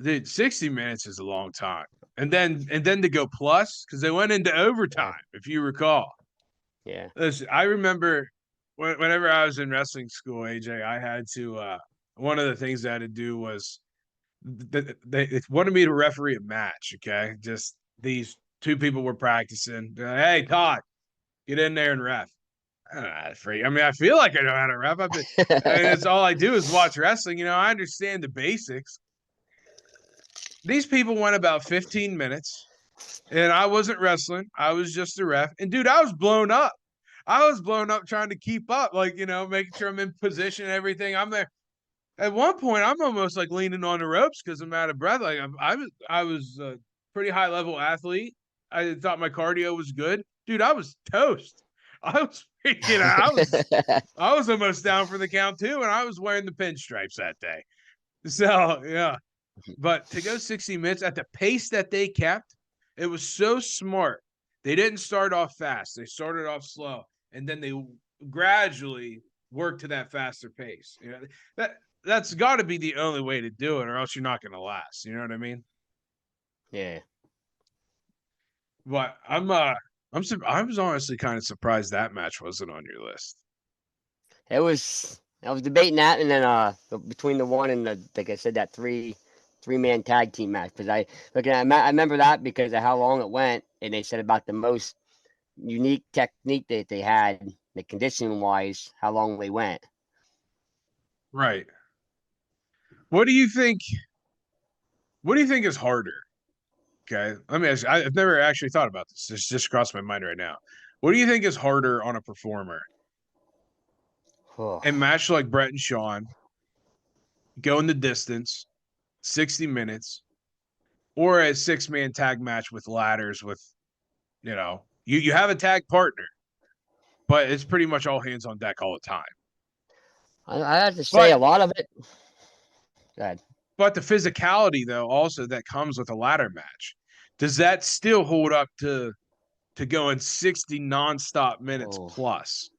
Dude, 60 minutes is a long time. And then to go plus, because they went into overtime, if you recall. Yeah. Listen, I remember whenever I was in wrestling school, AJ, I had to one of the things I had to do was they wanted me to referee a match. Okay, just these two people were practicing. Hey, Todd, get in there and ref. I mean, I feel like I know how to ref. It's all I do is watch wrestling. I understand the basics. These people went about 15 minutes, and I wasn't wrestling. I was just a ref. And dude, I was blown up. I was blown up trying to keep up, like, making sure I'm in position and everything. I'm there. At one point, I'm almost like leaning on the ropes because I'm out of breath. Like I was a pretty high level athlete. I thought my cardio was good, dude. I was toast. I was freaking out. I was almost down for the count too, and I was wearing the pinstripes that day. So yeah, but to go 60 minutes at the pace that they kept, it was so smart. They didn't start off fast. They started off slow, and then they gradually worked to that faster pace. That's got to be the only way to do it, or else you're not going to last. You know what I mean? Yeah. But I was honestly kind of surprised that match wasn't on your list. I was debating that, and then between the one and the, like I said, that three-man tag team match, because I remember that because of how long it went, and they said about the most unique technique that they had, the conditioning wise, how long they went. Right. What do you think? What do you think is harder? Okay, let me ask you. I've never actually thought about this. This just crossed my mind right now. What do you think is harder on a performer? Oh. A match like Brett and Shawn, going the distance, 60 minutes, or a 6-man tag match with ladders with, you have a tag partner, but it's pretty much all hands on deck all the time. I have to say, a lot of it. Go ahead. But the physicality, though, also that comes with a ladder match, does that still hold up to going 60 nonstop minutes plus?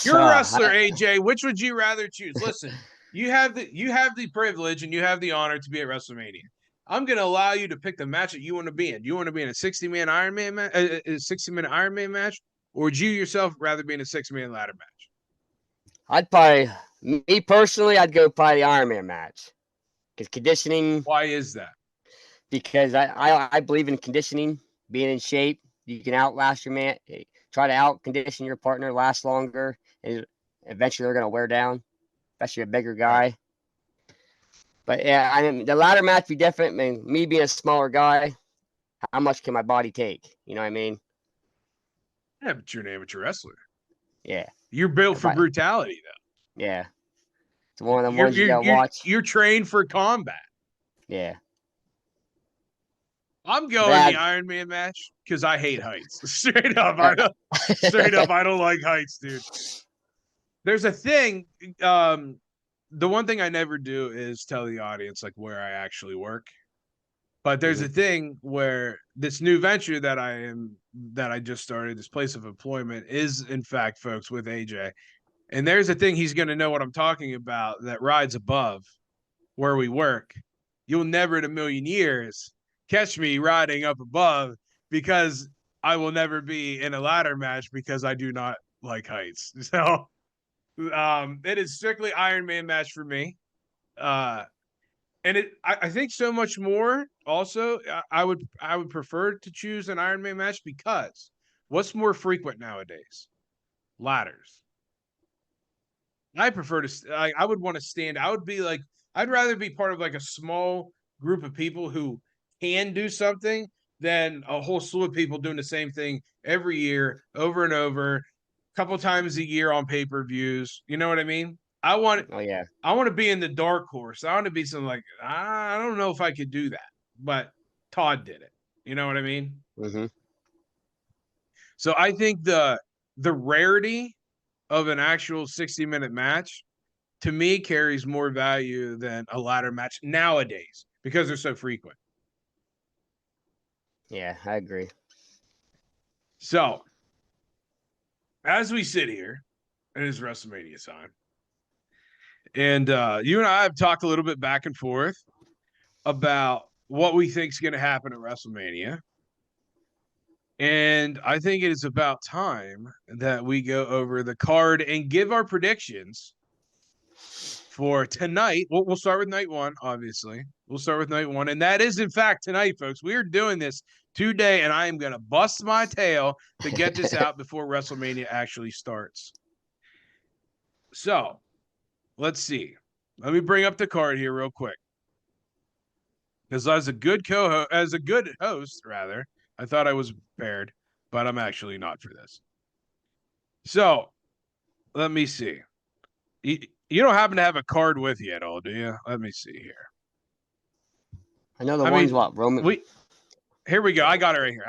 You're a wrestler, AJ. Which would you rather choose? Listen, you have the privilege and you have the honor to be at WrestleMania. I'm going to allow you to pick the match that you want to be in. Do you want to be in a 60-man Iron Man match, a 60-minute Iron Man match, or would you yourself rather be in a 6-man ladder match? Me personally, I'd go probably the Iron Man match, because conditioning. Why is that? Because I believe in conditioning, being in shape. You can outlast your man. Try to out condition your partner, last longer, and eventually they're going to wear down, especially a bigger guy. Right. But yeah, I mean, the ladder match be different. I mean, me being a smaller guy, how much can my body take? You know what I mean? Yeah, but you're an amateur wrestler. Yeah. You're built for brutality, though. Yeah. It's one of them ones you got to watch. You're trained for combat. Yeah. I'm going the Iron Man match because I hate heights. Straight up, I don't like heights, dude. There's a thing. The one thing I never do is tell the audience like where I actually work. But there's a thing where this new venture that I just started, this place of employment, is in fact, folks, with AJ. And there's a thing he's going to know what I'm talking about that rides above where we work. You'll never in a million years catch me riding up above, because I will never be in a ladder match because I do not like heights. So it is strictly Iron Man match for me. And I think so much more also, I would prefer to choose an Iron Man match because what's more frequent nowadays? Ladders. I prefer to, I would want to stand. I'd rather be part of like a small group of people who can do something than a whole slew of people doing the same thing every year, over and over, a couple times a year on pay-per-views. You know what I mean? I want Oh yeah. to be in the dark horse. I want to be something like, I don't know if I could do that, but Todd did it. You know what I mean? Mm-hmm. So I think the rarity of an actual 60-minute match to me carries more value than a ladder match nowadays because they're so frequent. Yeah, I agree. So as we sit here, it is WrestleMania time. And you and I have talked a little bit back and forth about what we think is going to happen at WrestleMania. And I think it is about time that we go over the card and give our predictions for tonight. We'll start with night one, obviously. We'll start with night one. And that is, in fact, tonight, folks. We are doing this today, and I am going to bust my tail to get this out before WrestleMania actually starts. So let's see. Let me bring up the card here real quick. Because as a good host, rather, I thought I was prepared, but I'm actually not for this. So let me see. You don't happen to have a card with you at all, do you? Let me see here. I know the one's what Roman. Here we go. I got it right here.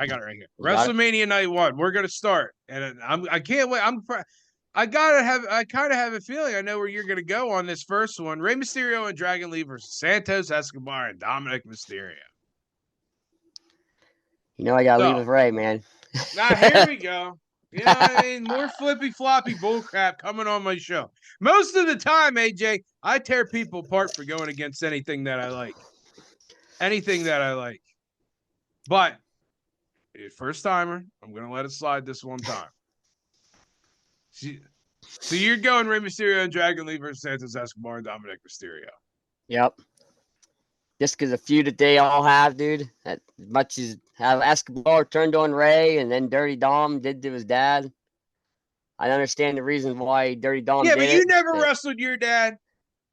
WrestleMania night one. We're gonna start, and I can't wait. I kind of have a feeling I know where you're gonna go on this first one. Rey Mysterio and Dragon Lee versus Santos Escobar and Dominic Mysterio. You know I gotta leave with Ray, man. Now here we go. You know what I mean? More flippy floppy bullcrap coming on my show. Most of the time, AJ, I tear people apart for going against anything that I like. Anything that I like. But first timer, I'm gonna let it slide this one time. So you're going Rey Mysterio and Dragon Lee versus Santos Escobar and Dominic Mysterio. Yep. Just because a feud that they all have, dude. As much as have Escobar turned on Ray and then Dirty Dom did to his dad. I understand the reason why Dirty Dom did it. Yeah, but you never wrestled your dad.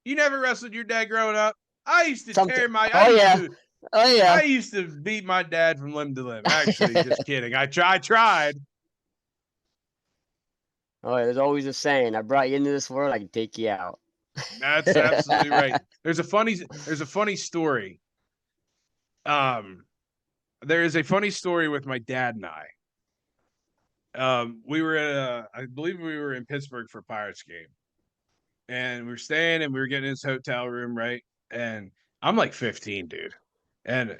You never wrestled your dad growing up. I used to tear my. I used to beat my dad from limb to limb. Actually, just kidding. I tried. Oh, there's always a saying. I brought you into this world. I can take you out. That's absolutely right. There's a funny story. There is a funny story with my dad and I. We were at I believe we were in Pittsburgh for a Pirates game. And we were staying and we were getting in this hotel room, right? And I'm like 15, dude. And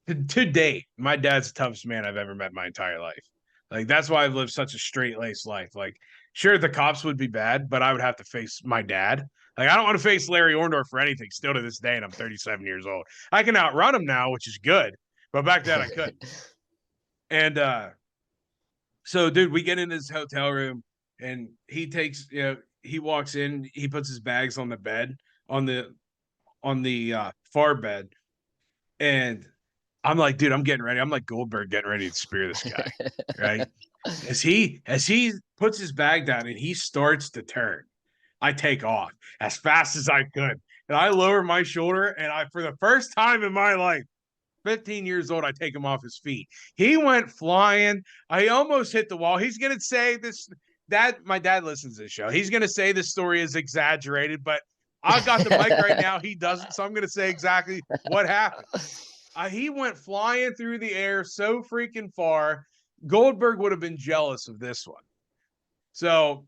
to date, my dad's the toughest man I've ever met in my entire life. Like, that's why I've lived such a straight-laced life. Like, sure, the cops would be bad, but I would have to face my dad. Like, I don't want to face Larry Orndorff for anything still to this day, and I'm 37 years old. I can outrun him now, which is good, but back then I couldn't. And so, dude, we get in his hotel room, and he takes, he walks in, he puts his bags on the bed, on the far bed, and I'm like, dude, I'm getting ready. I'm like Goldberg getting ready to spear this guy, right? As he puts his bag down and he starts to turn, I take off as fast as I could. And I lower my shoulder, and for the first time in my life, 15 years old, I take him off his feet. He went flying. I almost hit the wall. He's going to say this, my dad listens to this show. He's going to say this story is exaggerated, but I've got the mic right now. He doesn't, so I'm going to say exactly what happened. He went flying through the air so freaking far. Goldberg would have been jealous of this one. So,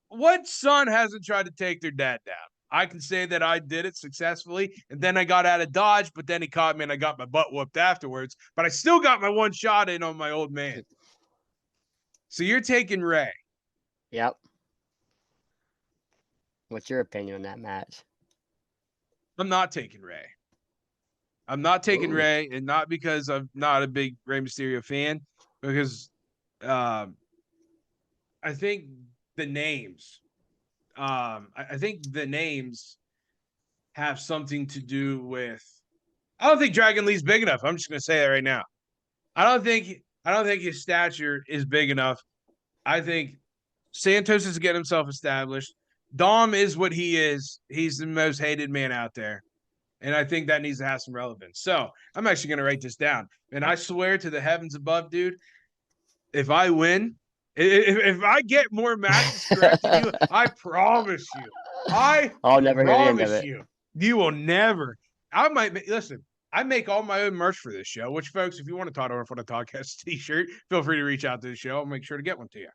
what son hasn't tried to take their dad down? I can say that I did it successfully, and then I got out of Dodge, but then he caught me and I got my butt whooped afterwards. But I still got my one shot in on my old man. So you're taking Ray. Yep. What's your opinion on that match? I'm not taking Ray. I'm not taking Ray, and not because I'm not a big Rey Mysterio fan, because I think the names, I think the names have something to do with. I don't think Dragon Lee's big enough. I'm just going to say that right now. I don't think his stature is big enough. I think Santos is getting himself established. Dom is what he is. He's the most hated man out there. And I think that needs to have some relevance. So I'm actually going to write this down. And I swear to the heavens above, dude, if I win, if I get more matches correct than you, I promise you, I'll never hear the end of promise it. you will never. I might listen. I make all my own merch for this show. Which, folks, if you want a Todd Orr for the Talkcast T-shirt, feel free to reach out to the show. I'll make sure to get one to you.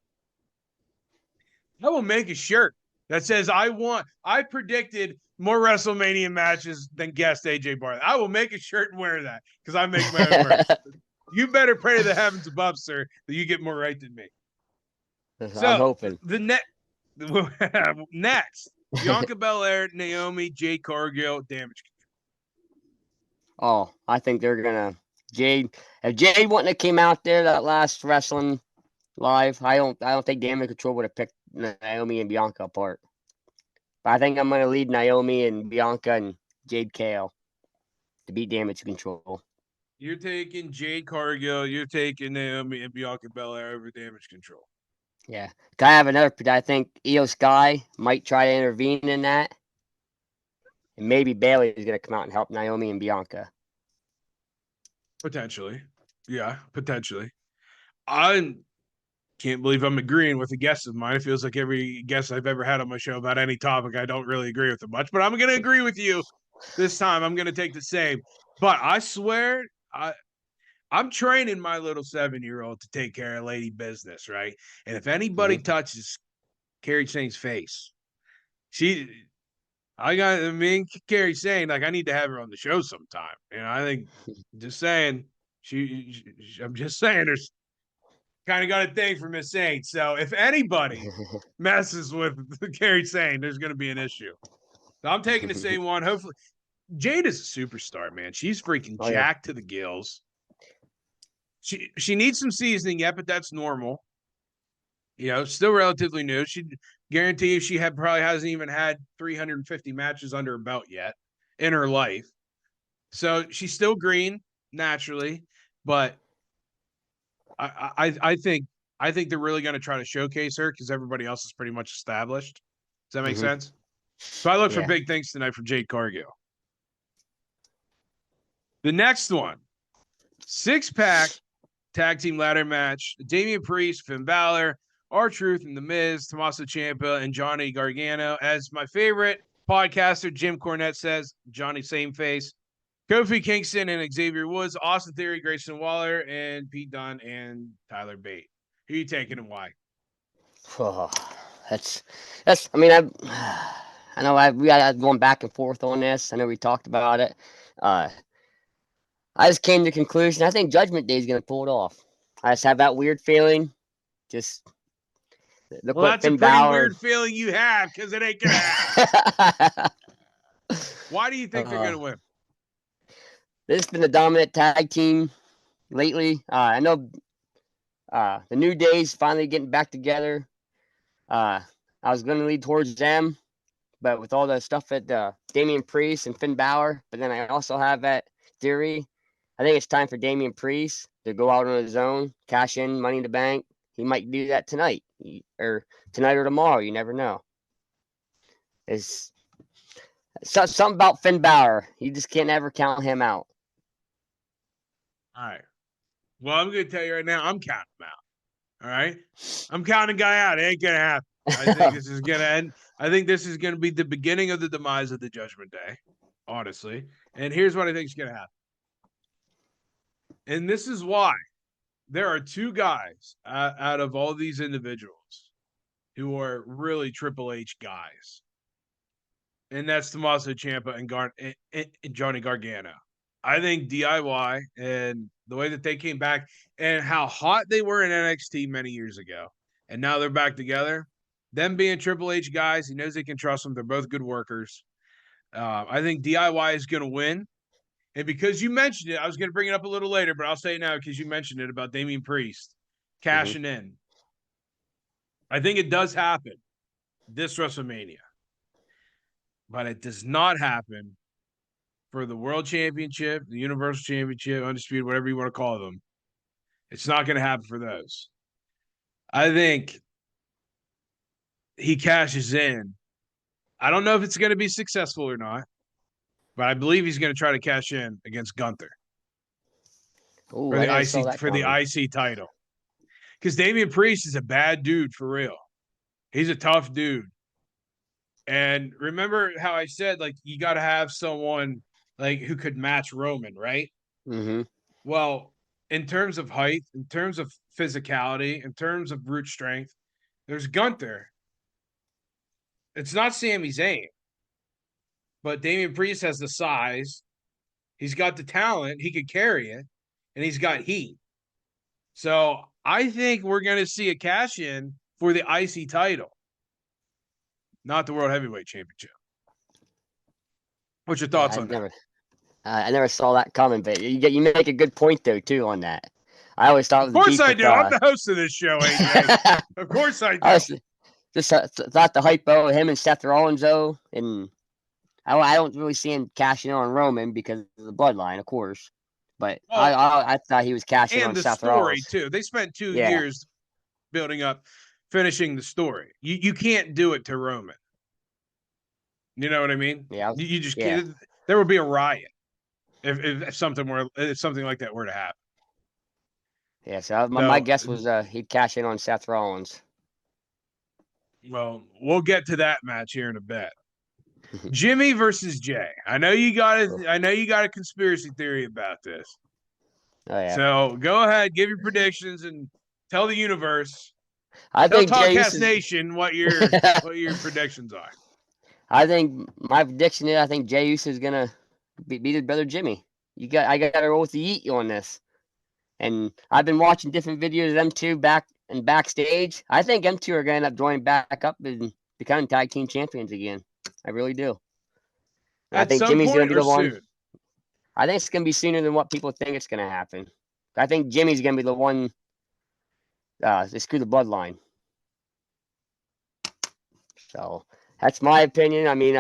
I will make a shirt that says I predicted more WrestleMania matches than guest AJ Bartley. I will make a shirt and wear that because I make my own merch. You better pray to the heavens above, sir, that you get more right than me. So I'm hoping. Next, Bianca Belair, Naomi, Jade Cargill, Damage Oh, I think they're gonna Jade. If Jade wouldn't have came out there that last wrestling live, I don't think Damage Control would have picked Naomi and Bianca apart. But I think I'm gonna lead Naomi and Bianca and Jade Kale to beat Damage Control. You're taking Jade Cargill. You're taking Naomi and Bianca Belair over Damage Control. Yeah. I have another. I think Io Sky might try to intervene in that. And maybe Bailey is going to come out and help Naomi and Bianca. Potentially. Yeah, potentially. I can't believe I'm agreeing with a guest of mine. It feels like every guest I've ever had on my show about any topic, I don't really agree with them much. But I'm going to agree with you this time. I'm going to take the same. But I swear, I'm training my little 7-year-old to take care of lady business, right? And if anybody touches Kairi Sane's face, me and Kairi Sane, like, I need to have her on the show sometime. And I think, just saying, I'm just saying, there's kind of got a thing for Miss Sane. So if anybody messes with Kairi Sane, there's going to be an issue. So I'm taking the same one. Hopefully, Jade is a superstar, man. She's freaking jacked to the gills. She needs some seasoning yet, but that's normal. Still relatively new. She guarantee you she probably hasn't even had 350 matches under her belt yet in her life. So she's still green naturally, but I think they're really going to try to showcase her because everybody else is pretty much established. Does that make sense? So I look for big things tonight from Jade Cargill. The next one, 6-pack tag team ladder match: Damian Priest, Finn Balor, R-Truth, and The Miz, Tommaso Ciampa, and Johnny Gargano. As my favorite podcaster, Jim Cornette, says, Johnny Same Face, Kofi Kingston and Xavier Woods, Austin Theory, Grayson Waller, and Pete Dunne and Tyler Bate. Who are you taking and why? Oh, that's. I mean, I know we got going back and forth on this. I know we talked about it. I just came to the conclusion. I think Judgment Day is going to pull it off. I just have that weird feeling. Just well, that's a pretty weird feeling you have because it ain't going to happen. Why do you think they're going to win? This has been a dominant tag team lately. I know the New Day's finally getting back together. I was going to lead towards them, but with all the stuff at Damian Priest and Finn Balor, but then I also have that theory. I think it's time for Damian Priest to go out on his own, cash in Money in the Bank. He might do that tonight or tomorrow. You never know. It's something about Finn Balor. You just can't ever count him out. All right. Well, I'm going to tell you right now, I'm counting him out. All right. I'm counting a guy out. It ain't going to happen. I think this is going to end. I think this is going to be the beginning of the demise of the Judgment Day, honestly. And here's what I think is going to happen. And this is why there are two guys out of all these individuals who are really Triple H guys. And that's Tommaso Ciampa and Johnny Gargano. I think DIY and the way that they came back and how hot they were in NXT many years ago, and now they're back together, them being Triple H guys, he knows they can trust them. They're both good workers. I think DIY is going to win. And because you mentioned it, I was going to bring it up a little later, but I'll say it now because you mentioned it about Damian Priest cashing in. I think it does happen this WrestleMania, but it does not happen for the World Championship, the Universal Championship, Undisputed, whatever you want to call them. It's not going to happen for those. I think he cashes in. I don't know if it's going to be successful or not. but I believe he's going to try to cash in against Gunther Ooh, for I the never saw IC that coming. title. Because Damian Priest is a bad dude for real. He's a tough dude. And remember how I said, like, you got to have someone like who could match Roman, right? Mm-hmm. Well, in terms of height, in terms of physicality, in terms of brute strength, there's Gunther. It's not Sami Zayn, but Damian Priest has the size. He's got the talent. He could carry it, and he's got heat. So I think we're going to see a cash in for the IC title, not the World Heavyweight Championship. What's your Yeah, thoughts on that? I never saw that coming, but you make a good point though too on that. I always thought it Of was the course beef I with do. I'm the host of this show, AJ. Of course I I do. was just thought the hype of him and Seth Rollins though, and I don't really see him cashing in on Roman because of the bloodline, of course. But Well, I thought he was cashing and on the Seth story Rollins. too. They spent 2 Yeah, years building up, finishing the story. You can't do it to Roman. You know what I mean? yeah, You just yeah, can't. There would be a riot if something like that were to happen. yeah. So my So, guess was he'd cash in on Seth Rollins. well, we'll get to that match here in a bit. Jimmy versus Jay. I know you got Oh a conspiracy theory about this. yeah, So go ahead, give your predictions and tell the universe, I tell think Jay Toddcast Uso's. Nation what your predictions are. I think my prediction is I think Jay Uso is gonna beat his brother Jimmy. I got to roll with the Yeet on this. And I've been watching different videos of them two backstage. I think them two are gonna end up joining back up and becoming tag team champions again. I really do. And I At think some Jimmy's gonna point be or the one. soon. I think it's gonna be sooner than what people think it's gonna happen. I think Jimmy's gonna be the one to screw the bloodline. So that's my opinion. I mean,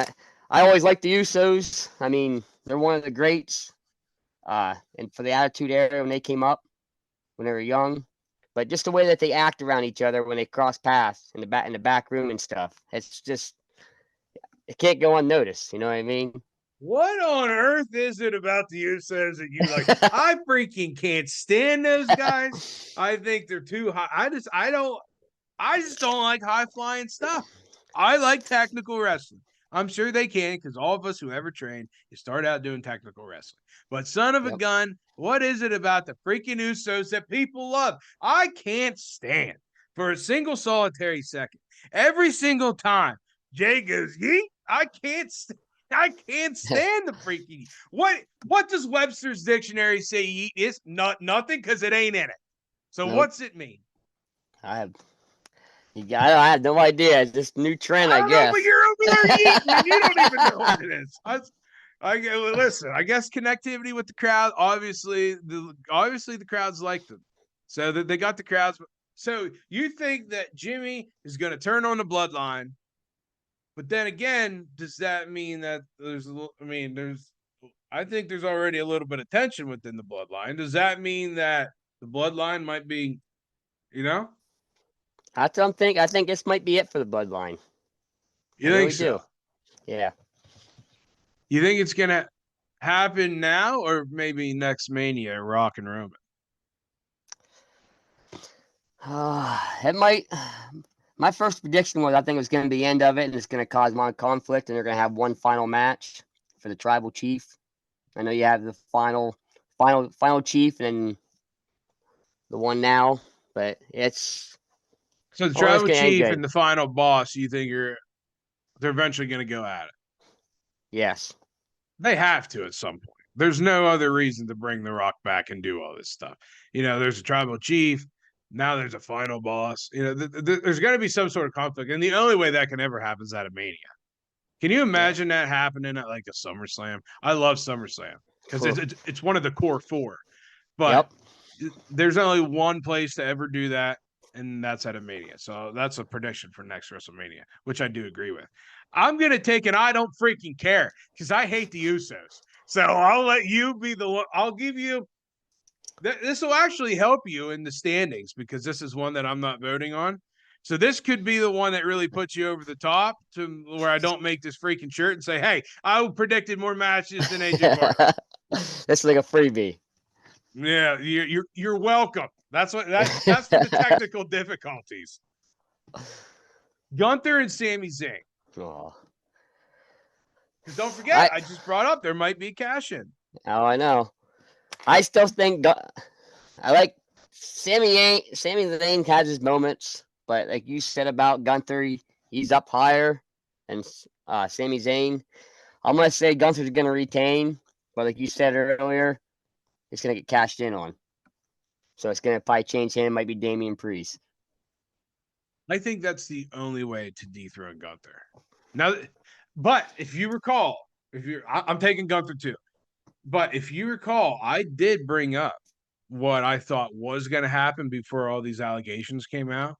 I always like the Usos. I mean, they're one of the greats. And for the Attitude Era when they came up, when they were young, but just the way that they act around each other when they cross paths in the back room and stuff, it's just it can't go unnoticed. You know what I mean? What on earth is it about the Usos that you like? I freaking can't stand those guys. I think they're too high. I just don't like high flying stuff. I like technical wrestling. I'm sure they can because all of us who ever trained, you start out doing technical wrestling. But son of a Yep. gun, what is it about the freaking Usos that people love? I can't stand for a single solitary second. Every single time Jay goes, yeet, I can't stand the freaking. What does Webster's dictionary say yeet is? Nothing because it ain't in it. So Nope. what's it mean? I have. I have no idea. It's this new trend, I I don't know, but guess. you're over there eating and you don't even know what it is. Listen. I guess connectivity with the crowd. Obviously, the crowds like them, so that they got the crowds. So you think that Jimmy is going to turn on the bloodline? But then again, does that mean that there's? I think there's already a little bit of tension within the bloodline. Does that mean that the bloodline might be, you know? That's what I'm thinking. I think this might be it for the bloodline. I You think really so? do. Yeah. You think it's gonna happen now or maybe next Mania, Rock and Roman? It might. My first prediction was I think it was going to be the end of it, and it's going to cause more conflict, and they're going to have one final match for the tribal chief. I know you have the final chief, and the one now, but it's So the it's tribal going to end chief good. and the final boss, you think they're eventually gonna go at it? Yes. They have to at some point. There's no other reason to bring the Rock back and do all this stuff. There's a tribal chief. Now there's a final boss. There's going to be some sort of conflict, and the only way that can ever happen is at a Mania. Can you Yeah. imagine that happening at like a SummerSlam? I love SummerSlam because it's one of the core four, but Yep. there's only one place to ever do that, and that's at a Mania. So that's a prediction for next WrestleMania, which I do agree with. I'm going to take an I don't freaking care because I hate the Usos. So I'll let you be the one. I'll give you this will actually help you in the standings because this is one that I'm not voting on. So this could be the one that really puts you over the top to where I don't make this freaking shirt and say, hey, I predicted more matches than AJ Bartley. That's like a freebie. Yeah, you're welcome. That's that's for the technical difficulties. Gunther and Sami Zayn. Oh. Don't forget, I just brought up there might be cash in. Oh, I know. I still think I like Sami Zayn has his moments, but like you said about Gunther, he's up higher, and Sami Zayn, I'm gonna say Gunther's gonna retain, but like you said earlier, it's gonna get cashed in on. So it's gonna probably change him. It might be Damian Priest. I think that's the only way to dethrone Gunther. Now, but if you recall, I'm taking Gunther too. But if you recall, I did bring up what I thought was going to happen before all these allegations came out,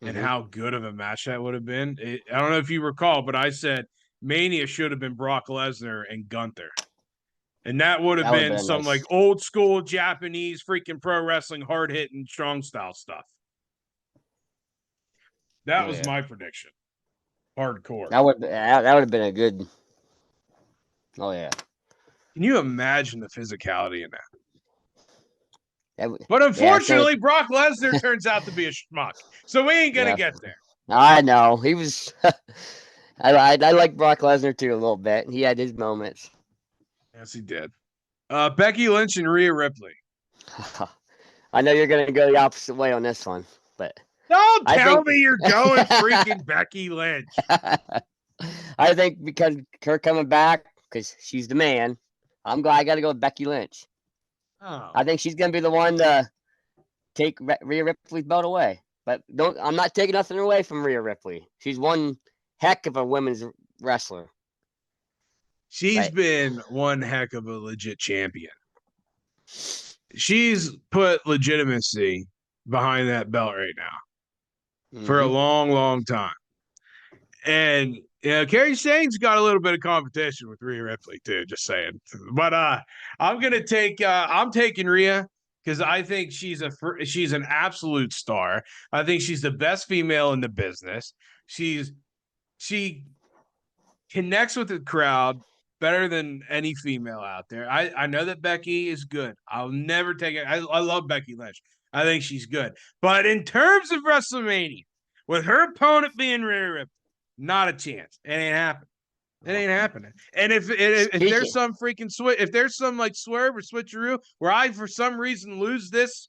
and how good of a match that would have been. I don't know if you recall, but I said Mania should have been Brock Lesnar and Gunther. And that would have been some like old school Japanese freaking pro wrestling, hard hitting, strong style stuff. That was my prediction. Hardcore. That would have been a good. Oh yeah. Can you imagine the physicality in that? But unfortunately, Brock Lesnar turns out to be a schmuck, so we ain't gonna get there. I know he was. I like Brock Lesnar too a little bit. He had his moments. Yes, he did. Becky Lynch and Rhea Ripley. I know you're gonna go the opposite way on this one, but don't tell me you're going freaking Becky Lynch. I think because her coming back, because she's the man, I got to go with Becky Lynch. Oh. I think she's gonna be the one to take Rhea Ripley's belt away. But I'm not taking nothing away from Rhea Ripley. She's one heck of a women's wrestler. She's been one heck of a legit champion. She's put legitimacy behind that belt right now for a long, long time. And Kerry Sane's got a little bit of competition with Rhea Ripley too, just saying. But I'm taking Rhea because I think she's an absolute star. I think she's the best female in the business. She connects with the crowd better than any female out there. I know that Becky is good. I'll never take it. I love Becky Lynch. I think she's good. But in terms of WrestleMania, with her opponent being Rhea Ripley, not a chance. It ain't happening. It ain't happening. And if there's some freaking if there's some like swerve or switcheroo where I for some reason lose this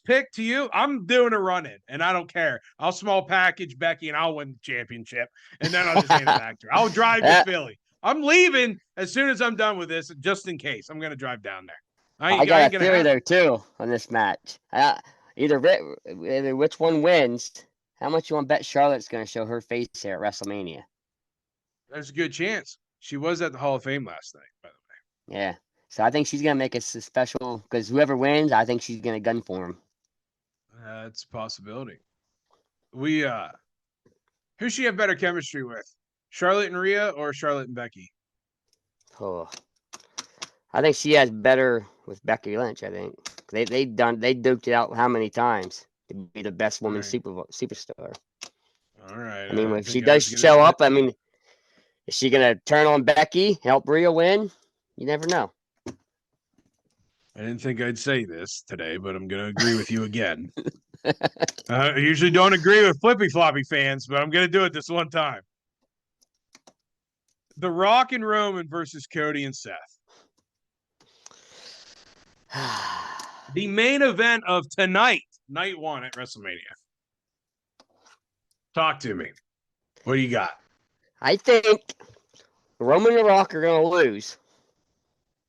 pick to you, I'm doing a run in, and I don't care. I'll small package Becky, and I'll win the championship, and then I'll just hand it back to her. I'll drive to Philly. I'm leaving as soon as I'm done with this, just in case. I'm gonna drive down there. I got a theory there too on this match. Either which one wins. How much you want to bet Charlotte's going to show her face here at WrestleMania? There's a good chance. She was at the Hall of Fame last night, by the way. Yeah. So I think she's going to make a special, because whoever wins, I think she's going to gun for him. That's a possibility. Who she have better chemistry with? Charlotte and Rhea or Charlotte and Becky? Oh, I think she has better with Becky Lynch, I think. They duked it out how many times to be the best woman superstar. All right. I mean, if she does show up, I mean, is she going to turn on Becky, help Rhea win? You never know. I didn't think I'd say this today, but I'm going to agree with you again. I usually don't agree with Flippy Floppy fans, but I'm going to do it this one time. The Rock and Roman versus Cody and Seth. The main event of tonight, night one at WrestleMania. Talk to me. What do you got? I think Roman and Rock are going to lose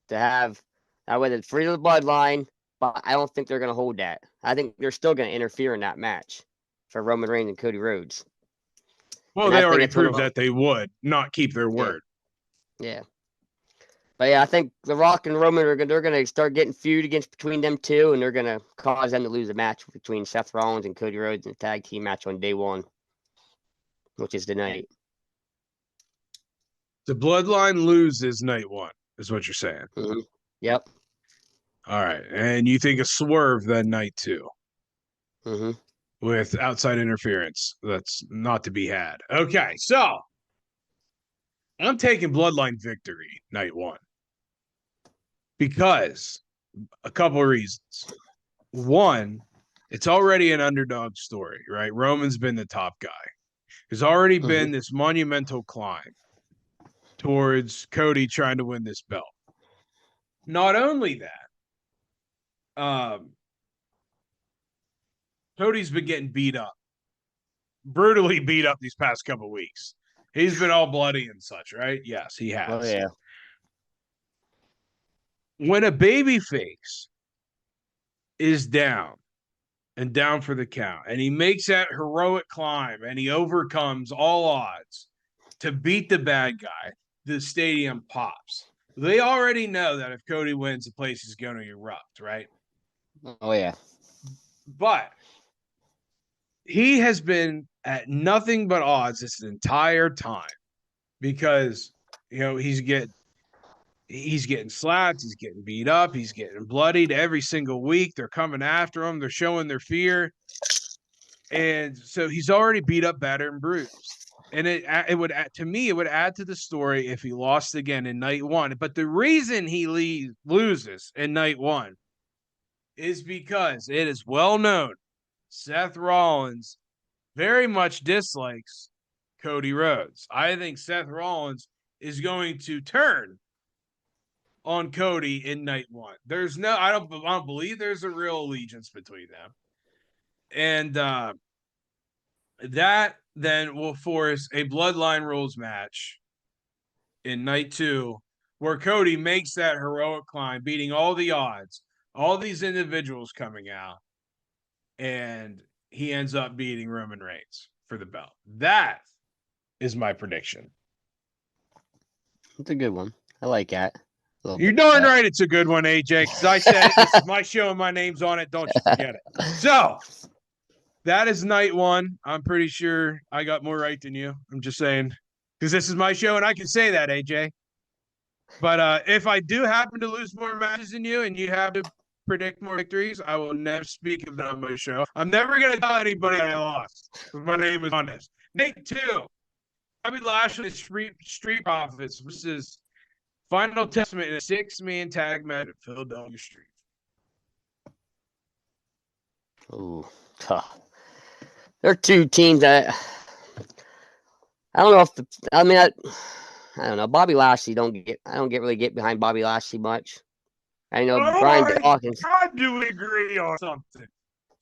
to have that way it's free to the bloodline, but I don't think they're going to hold that. I think they're still going to interfere in that match for Roman Reigns and Cody Rhodes. Well, they already proved that they would not keep their word. Yeah. But yeah, I think The Rock and Roman they're going to start getting feud between them two, and they're going to cause them to lose a match between Seth Rollins and Cody Rhodes in a tag team match on day one, which is tonight. The Bloodline loses night one, is what you're saying. Mm-hmm. Yep. All right, and you think a swerve then night two? Mm-hmm. with outside interference that's not to be had. Okay, so I'm taking Bloodline victory night one because a couple of reasons. One, it's already an underdog story, right? Roman's been the top guy. There's already been this monumental climb towards Cody trying to win this belt. Not only that, Cody's been getting beat up, brutally beat up these past couple of weeks. He's been all bloody and such, right? Yes, he has. Oh, yeah. When a babyface is down and down for the count, and he makes that heroic climb and he overcomes all odds to beat the bad guy, the stadium pops. They already know that if Cody wins, the place is going to erupt, right? Oh, yeah. But he has been at nothing but odds this entire time because, you know, he's getting slapped, he's getting beat up, he's getting bloodied every single week. They're coming after him, they're showing their fear. And so he's already beat up, battered, and bruised. And it would add, to me, it would add to the story if he lost again in night one. But the reason he loses in night one is because it is well known Seth Rollins very much dislikes Cody Rhodes. I think Seth Rollins is going to turn on Cody in night one. There's no, I don't believe there's a real allegiance between them. And that then will force a Bloodline Rules match in night two, where Cody makes that heroic climb, beating all the odds, all these individuals coming out, and he ends up beating Roman Reigns for the belt. That is my prediction. It's a good one. I like that. You're darn right it's a good one, AJ, because I said this is my show and my name's on it. Don't you forget it. So, that is night one. I'm pretty sure I got more right than you. I'm just saying, because this is my show and I can say that, AJ. But if I do happen to lose more matches than you and you have to predict more victories, I will never speak of that on my show. I'm never going to tell anybody I lost. My name is on this. Night two, Bobby Lashley Street Profits versus Final Testament in a 6-man tag match at Philadelphia Street. Ooh, tough. They're two teams that I don't know if I don't know. Bobby Lashley I don't really get behind Bobby Lashley much. I know Brian Dawkins. I do agree on something.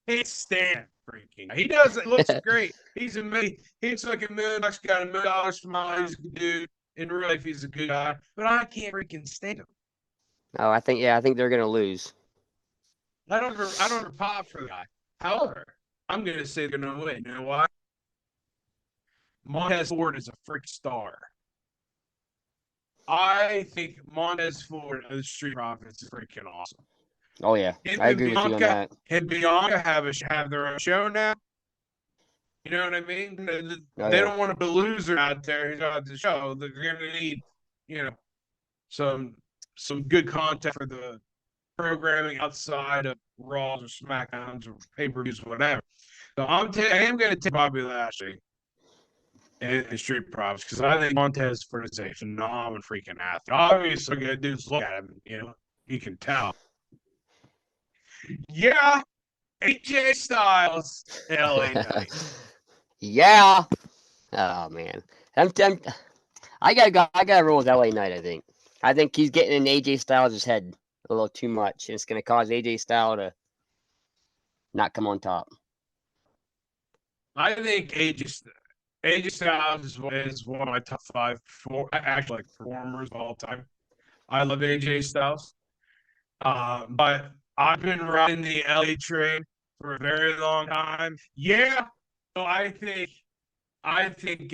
Can't stand freaking. He does. It looks great. He's amazing. He's like $1 million. Got $1 million smile. He's a good dude. In real life, he's a good guy. But I can't freaking stand him. Oh, I think they're gonna lose. I don't ever pop for the guy. However, I'm gonna say they're gonna win. You know why? Montez Ford is a freak star. I think Montez Ford of the Street Profits is freaking awesome. Oh yeah, I agree with you on that. And Bianca have their own show now. You know what I mean? They don't want to be a loser out there who's on the show. They're gonna need, some good content for the programming outside of Raws or SmackDowns or pay-per-views or whatever. So I am going to take Bobby Lashley and Street Profits because I think Montez Ford is a phenomenal freaking athlete. Obviously, all you got to do is look at him. You can tell. Yeah, AJ Styles, LA Knight. Yeah. Oh man, I gotta roll with LA Knight. I think he's getting in AJ Styles' head a little too much, and it's gonna cause AJ Styles to not come on top. I think AJ Styles is one of my top 5 performers of all time. I love AJ Styles, but I've been riding the LA train for a very long time. Yeah, so I think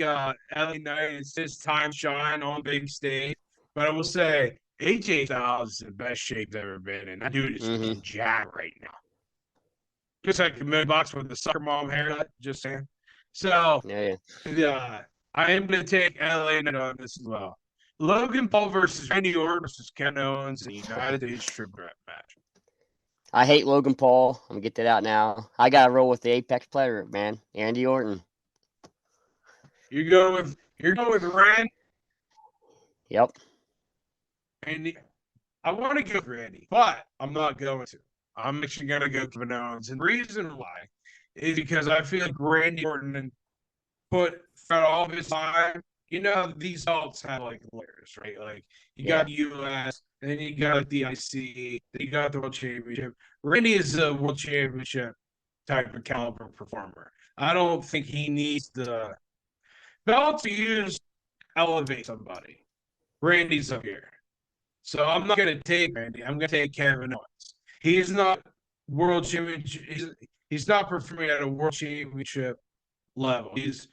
LA Knight is his time to shine on big stage. But I will say AJ Styles is the best shape he's ever been in. That dude is jacked right now. Just like $1 million with the sucker mom haircut, just saying. So, I am going to take LA Knight on this as well. Logan Paul versus Randy Orton versus Ken Owens in the United States Triple Threat match. I hate Logan Paul. I'm gonna get that out now. I gotta roll with the Apex player, man. Andy Orton. You're going with Rand, Yep. and I want to go with Randy, but I'm not going to. I'm actually going to go Kevin Owens, and the reason why is because I feel like Randy Orton put throughout all of his time. You know, these belts have like layers, right? Like you Yeah. got US, and then you got like the IC, then you got the World Championship. Randy is a World Championship type of caliber performer. I don't think he needs the belt to use elevate somebody. Randy's up here. So I'm not going to take Randy. I'm going to take Kevin Owens. He's not world championship. He's not performing at a world championship level. He's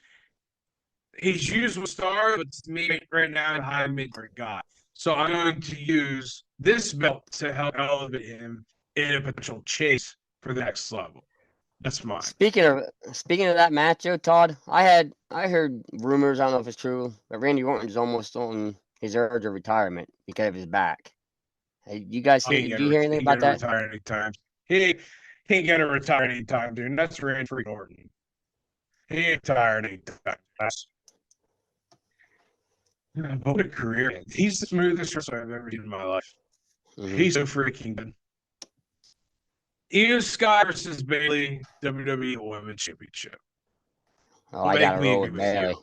used with stars, but to me right now, high mid guy. So I'm going to use this belt to help elevate him in a potential chase for the next level. That's mine. Speaking of that match, Joe Todd, I heard rumors. I don't know if it's true, but Randy Orton's almost on his verge of retirement because of his back. Hey, you guys, did you hear anything about that? Retire anytime. He ain't gonna retire anytime, dude. That's Randy Orton. He ain't tired anytime. What a career! He's the smoothest wrestler I've ever seen in my life. Mm-hmm. He's so freaking good. Io Sky versus Bayley, WWE Women's Championship. Oh, I gotta roll with Bayley.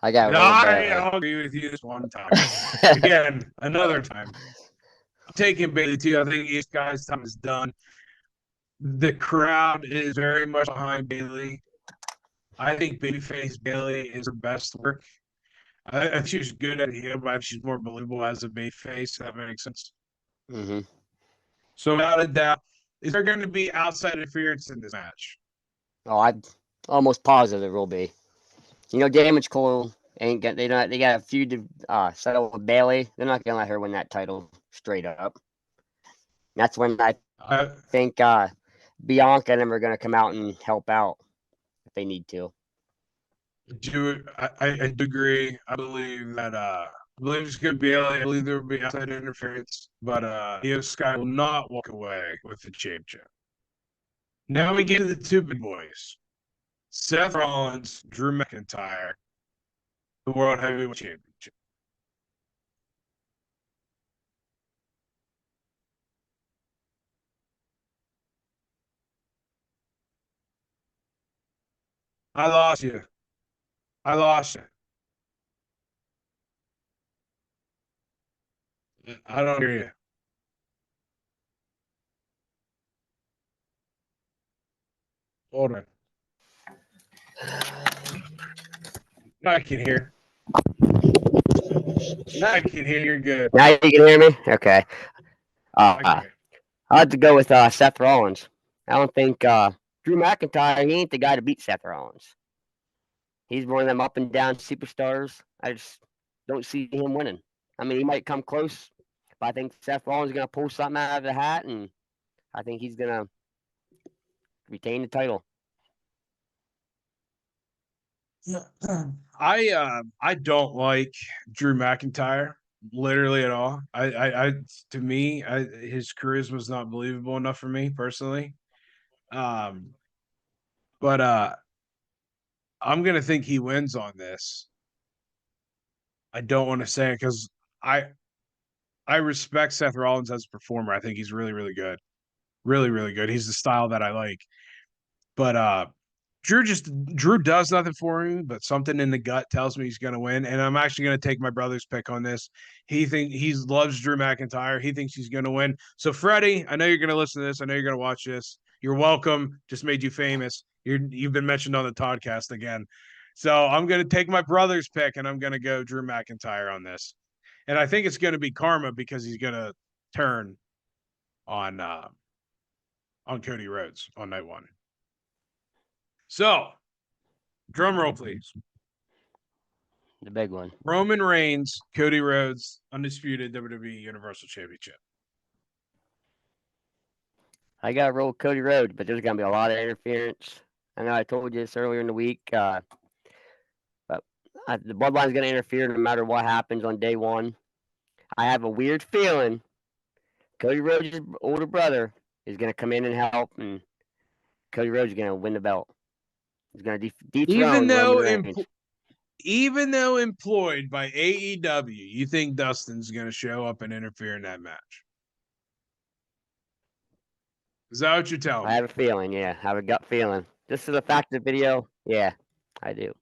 I I'll agree with you this one time. Again, another time. I'm taking Bayley too. I think Io Sky's time is done. The crowd is very much behind Bayley. I think babyface Bayley is her best work. I think she's good at heel, but she's more believable as a babyface. That makes sense. Mm-hmm. So without a doubt, is there going to be outside interference in this match? Oh, I'm almost positive there will be. You know, Damage Control ain't got they got a feud to settle with Bayley. They're not gonna let her win that title straight up. That's when I think Bianca and them are gonna come out and help out if they need to. I do agree. I believe that I believe it's going to be Bayley. I believe there will be outside interference, but Io Sky will not walk away with the championship. Now we get to the two big boys: Seth Rollins, Drew McIntyre, the World Heavyweight Championship. I lost you. I lost you. I don't hear you. Hold on. Now I can hear. Now I can hear. You're good. Now you can hear me? Okay. Okay. I had to go with Seth Rollins. I don't think Drew McIntyre, he ain't the guy to beat Seth Rollins. He's one of them up and down superstars. I just don't see him winning. I mean, he might come close, but I think Seth Rollins is going to pull something out of the hat, and I think he's going to retain the title. I don't like Drew McIntyre literally at all. I to me, his charisma is not believable enough for me personally. But I'm gonna think he wins on this. I don't want to say it because I respect Seth Rollins as a performer. I think he's really, really good. Really, really good. He's the style that I like. But Drew does nothing for me, but something in the gut tells me he's gonna win. And I'm actually gonna take my brother's pick on this. He loves Drew McIntyre. He thinks he's gonna win. So Freddie, I know you're gonna listen to this. I know you're gonna watch this. You're welcome. Just made you famous. You've been mentioned on the Toddcast again. So I'm gonna take my brother's pick and I'm gonna go Drew McIntyre on this. And I think it's gonna be karma because he's gonna turn on Cody Rhodes on night one. So, drum roll, please. The big one. Roman Reigns, Cody Rhodes, undisputed WWE Universal Championship. I got to roll Cody Rhodes, but there's going to be a lot of interference. I know I told you this earlier in the week, but the Bloodline's going to interfere no matter what happens on day one. I have a weird feeling Cody Rhodes' older brother is going to come in and help, and Cody Rhodes is going to win the belt. He's going to dethrone Roman Reigns. Even though employed by AEW, you think Dustin's going to show up and interfere in that match? Is that what you're telling me? I have a feeling, yeah. I have a gut feeling. Just for the fact of the video, yeah, I do.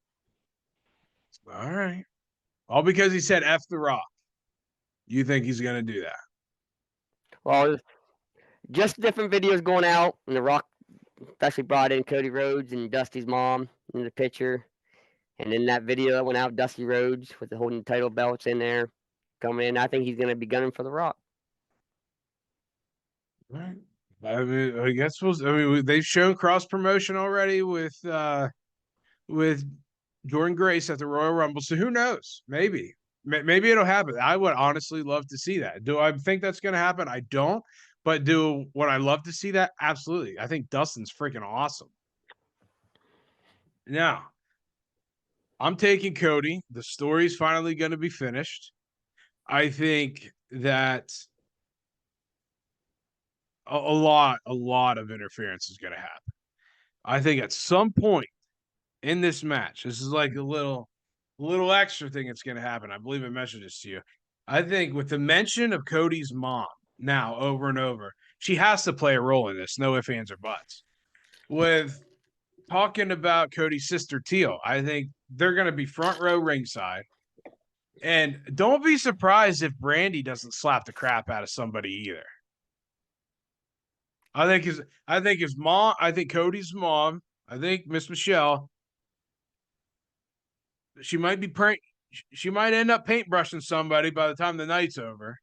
All right. All because he said F the Rock. You think he's going to do that? Well, just different videos going out, and The Rock especially brought in Cody Rhodes and Dusty's mom in the picture. And in that video that went out, Dusty Rhodes with the holding title belts in there coming in. I think he's going to be gunning for The Rock. All right. I mean, I guess they've shown cross promotion already with Jordan Grace at the Royal Rumble. So who knows? Maybe it'll happen. I would honestly love to see that. Do I think that's going to happen? I don't. But would I love to see that? Absolutely. I think Dustin's freaking awesome. Now, I'm taking Cody. The story's finally going to be finished. I think that a lot of interference is going to happen. I think at some point in this match, this is like a little extra thing that's going to happen. I believe I mentioned this to you. I think with the mention of Cody's mom now over and over, she has to play a role in this. No ifs, ands, or buts. With talking about Cody's sister Teal, I think they're going to be front row ringside. And don't be surprised if Brandy doesn't slap the crap out of somebody either. I think his mom, I think Cody's mom, I think Miss Michelle, she might end up paintbrushing somebody by the time the night's over.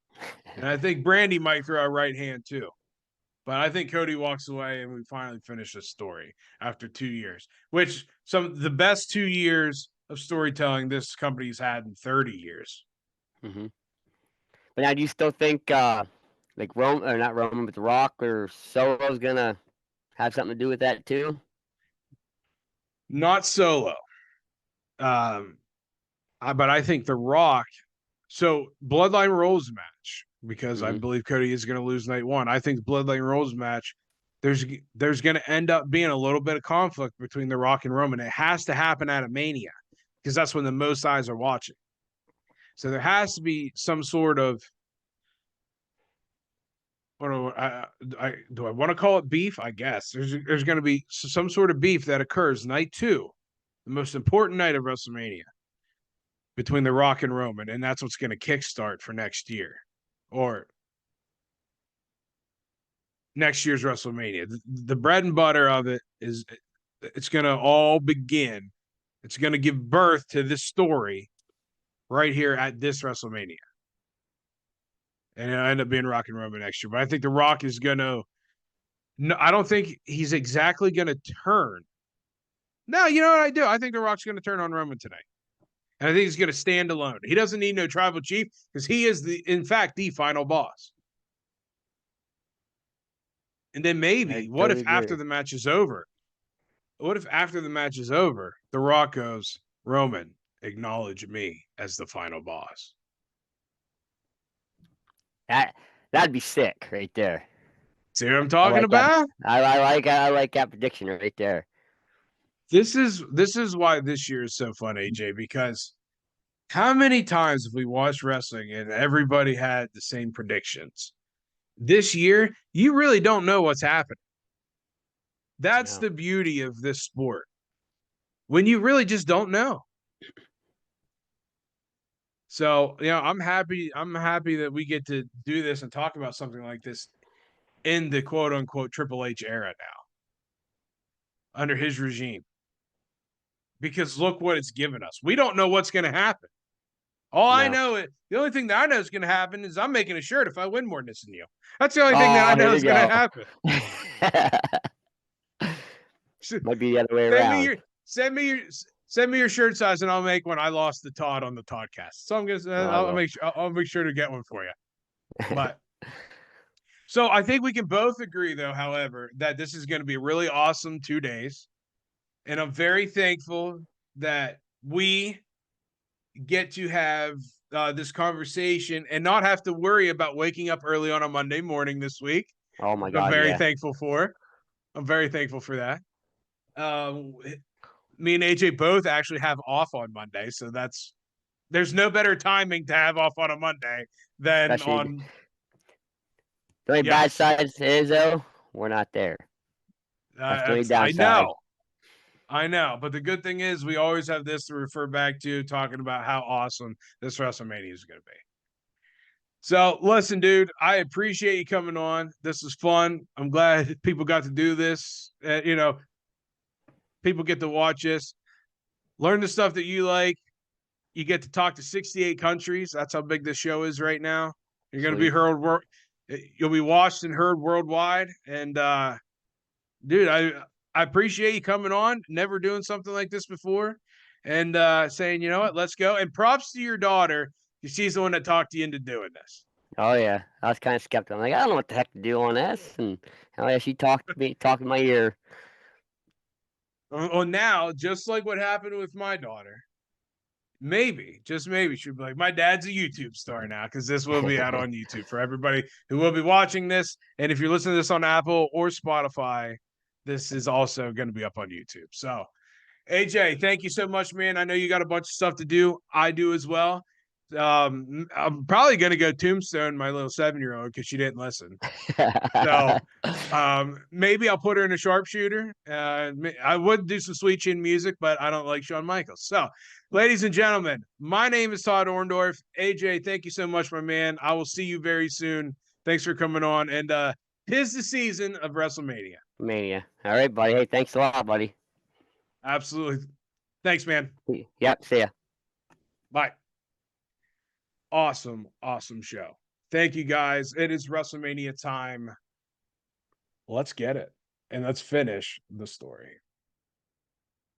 And I think Brandy might throw a right hand too. But I think Cody walks away and we finally finish this story after 2 years, which some of the best 2 years of storytelling this company's had in 30 years. Mm-hmm. But now, do you still think like not Roman, but The Rock or Solo's gonna have something to do with that too? Not Solo. But I think The Rock. So Bloodline Rules match, because I believe Cody is going to lose night one. I think Bloodline Rules match, there's going to end up being a little bit of conflict between The Rock and Roman. It has to happen at a Mania because that's when the most eyes are watching. So there has to be some sort of, do I want to call it beef? I guess there's going to be some sort of beef that occurs night two, the most important night of WrestleMania, between The Rock and Roman, and that's what's going to kickstart for next year, or next year's WrestleMania. The bread and butter of it is it's going to all begin. It's going to give birth to this story right here at this WrestleMania. And it'll end up being Rock and Roman next year. But I think The Rock is going to – no, I don't think he's exactly going to turn. No, you know what I do? I think The Rock's going to turn on Roman tonight. And I think he's going to stand alone. He doesn't need no tribal chief because he is, in fact, the final boss. And then maybe, what if after the match is over? What if after the match is over, The Rock goes, Roman, acknowledge me as the final boss? That'd be sick right there. See what I'm talking about? I like that prediction right there. This is why this year is so fun, AJ, because how many times have we watched wrestling and everybody had the same predictions? This year, you really don't know what's happening. That's the beauty of this sport. When you really just don't know. So, I'm happy that we get to do this and talk about something like this in the quote unquote Triple H era now, under his regime. Because look what it's given us. We don't know what's going to happen. I know the only thing that I know is going to happen is I'm making a shirt if I win more than this than you. That's the only thing that I know is going to happen. Might be the other way around. Send me your shirt size and I'll make one. I lost the Todd on the Toddcast, so I'm gonna I'll make sure to get one for you. But so I think we can both agree, though, however, that this is going to be a really awesome 2 days, and I'm very thankful that we get to have this conversation and not have to worry about waking up early on a Monday morning this week Oh my which I'm God, very yeah. thankful for. I'm very thankful for that. Me and AJ both actually have off on Monday, so there's no better timing to have off on a Monday than Especially on. the only bad Yes, side is though, we're not there. That's the only I downside. know. I know, but the good thing is we always have this to refer back to, talking about how awesome this WrestleMania is going to be. So, listen, dude, I appreciate you coming on. This is fun. I'm glad people got to do this. People get to watch this, learn the stuff that you like. You get to talk to 68 countries. That's how big this show is right now. You're going to be Sweet. heard. You'll be watched and heard worldwide. And dude, I appreciate you coming on. Never doing something like this before, and saying, you know what, let's go. And props to your daughter. She's the one that talked you into doing this. Oh yeah, I was kind of skeptical. I'm like, I don't know what the heck to do on this, and oh yeah, she talked in my ear. Oh, now, just like what happened with my daughter, maybe, just maybe, she'll be like, my dad's a YouTube star now, because this will be out on YouTube for everybody who will be watching this. And if you're listening to this on Apple or Spotify, this is also going to be up on YouTube. So, AJ, thank you so much, man. I know you got a bunch of stuff to do. I do as well. I'm probably going to go tombstone my little 7-year-old because she didn't listen. So maybe I'll put her in a sharpshooter. I would do some sweet chin music, but I don't like Shawn Michaels. So, ladies and gentlemen, my name is Todd Orndorff. AJ, thank you so much, my man. I will see you very soon. Thanks for coming on. And 'tis the season of WrestleMania. Mania. All right, buddy. Hey, thanks a lot, buddy. Absolutely. Thanks, man. Yep. See ya. Bye. Awesome, awesome show. Thank you, guys. It is WrestleMania time. Let's get it. And let's finish the story.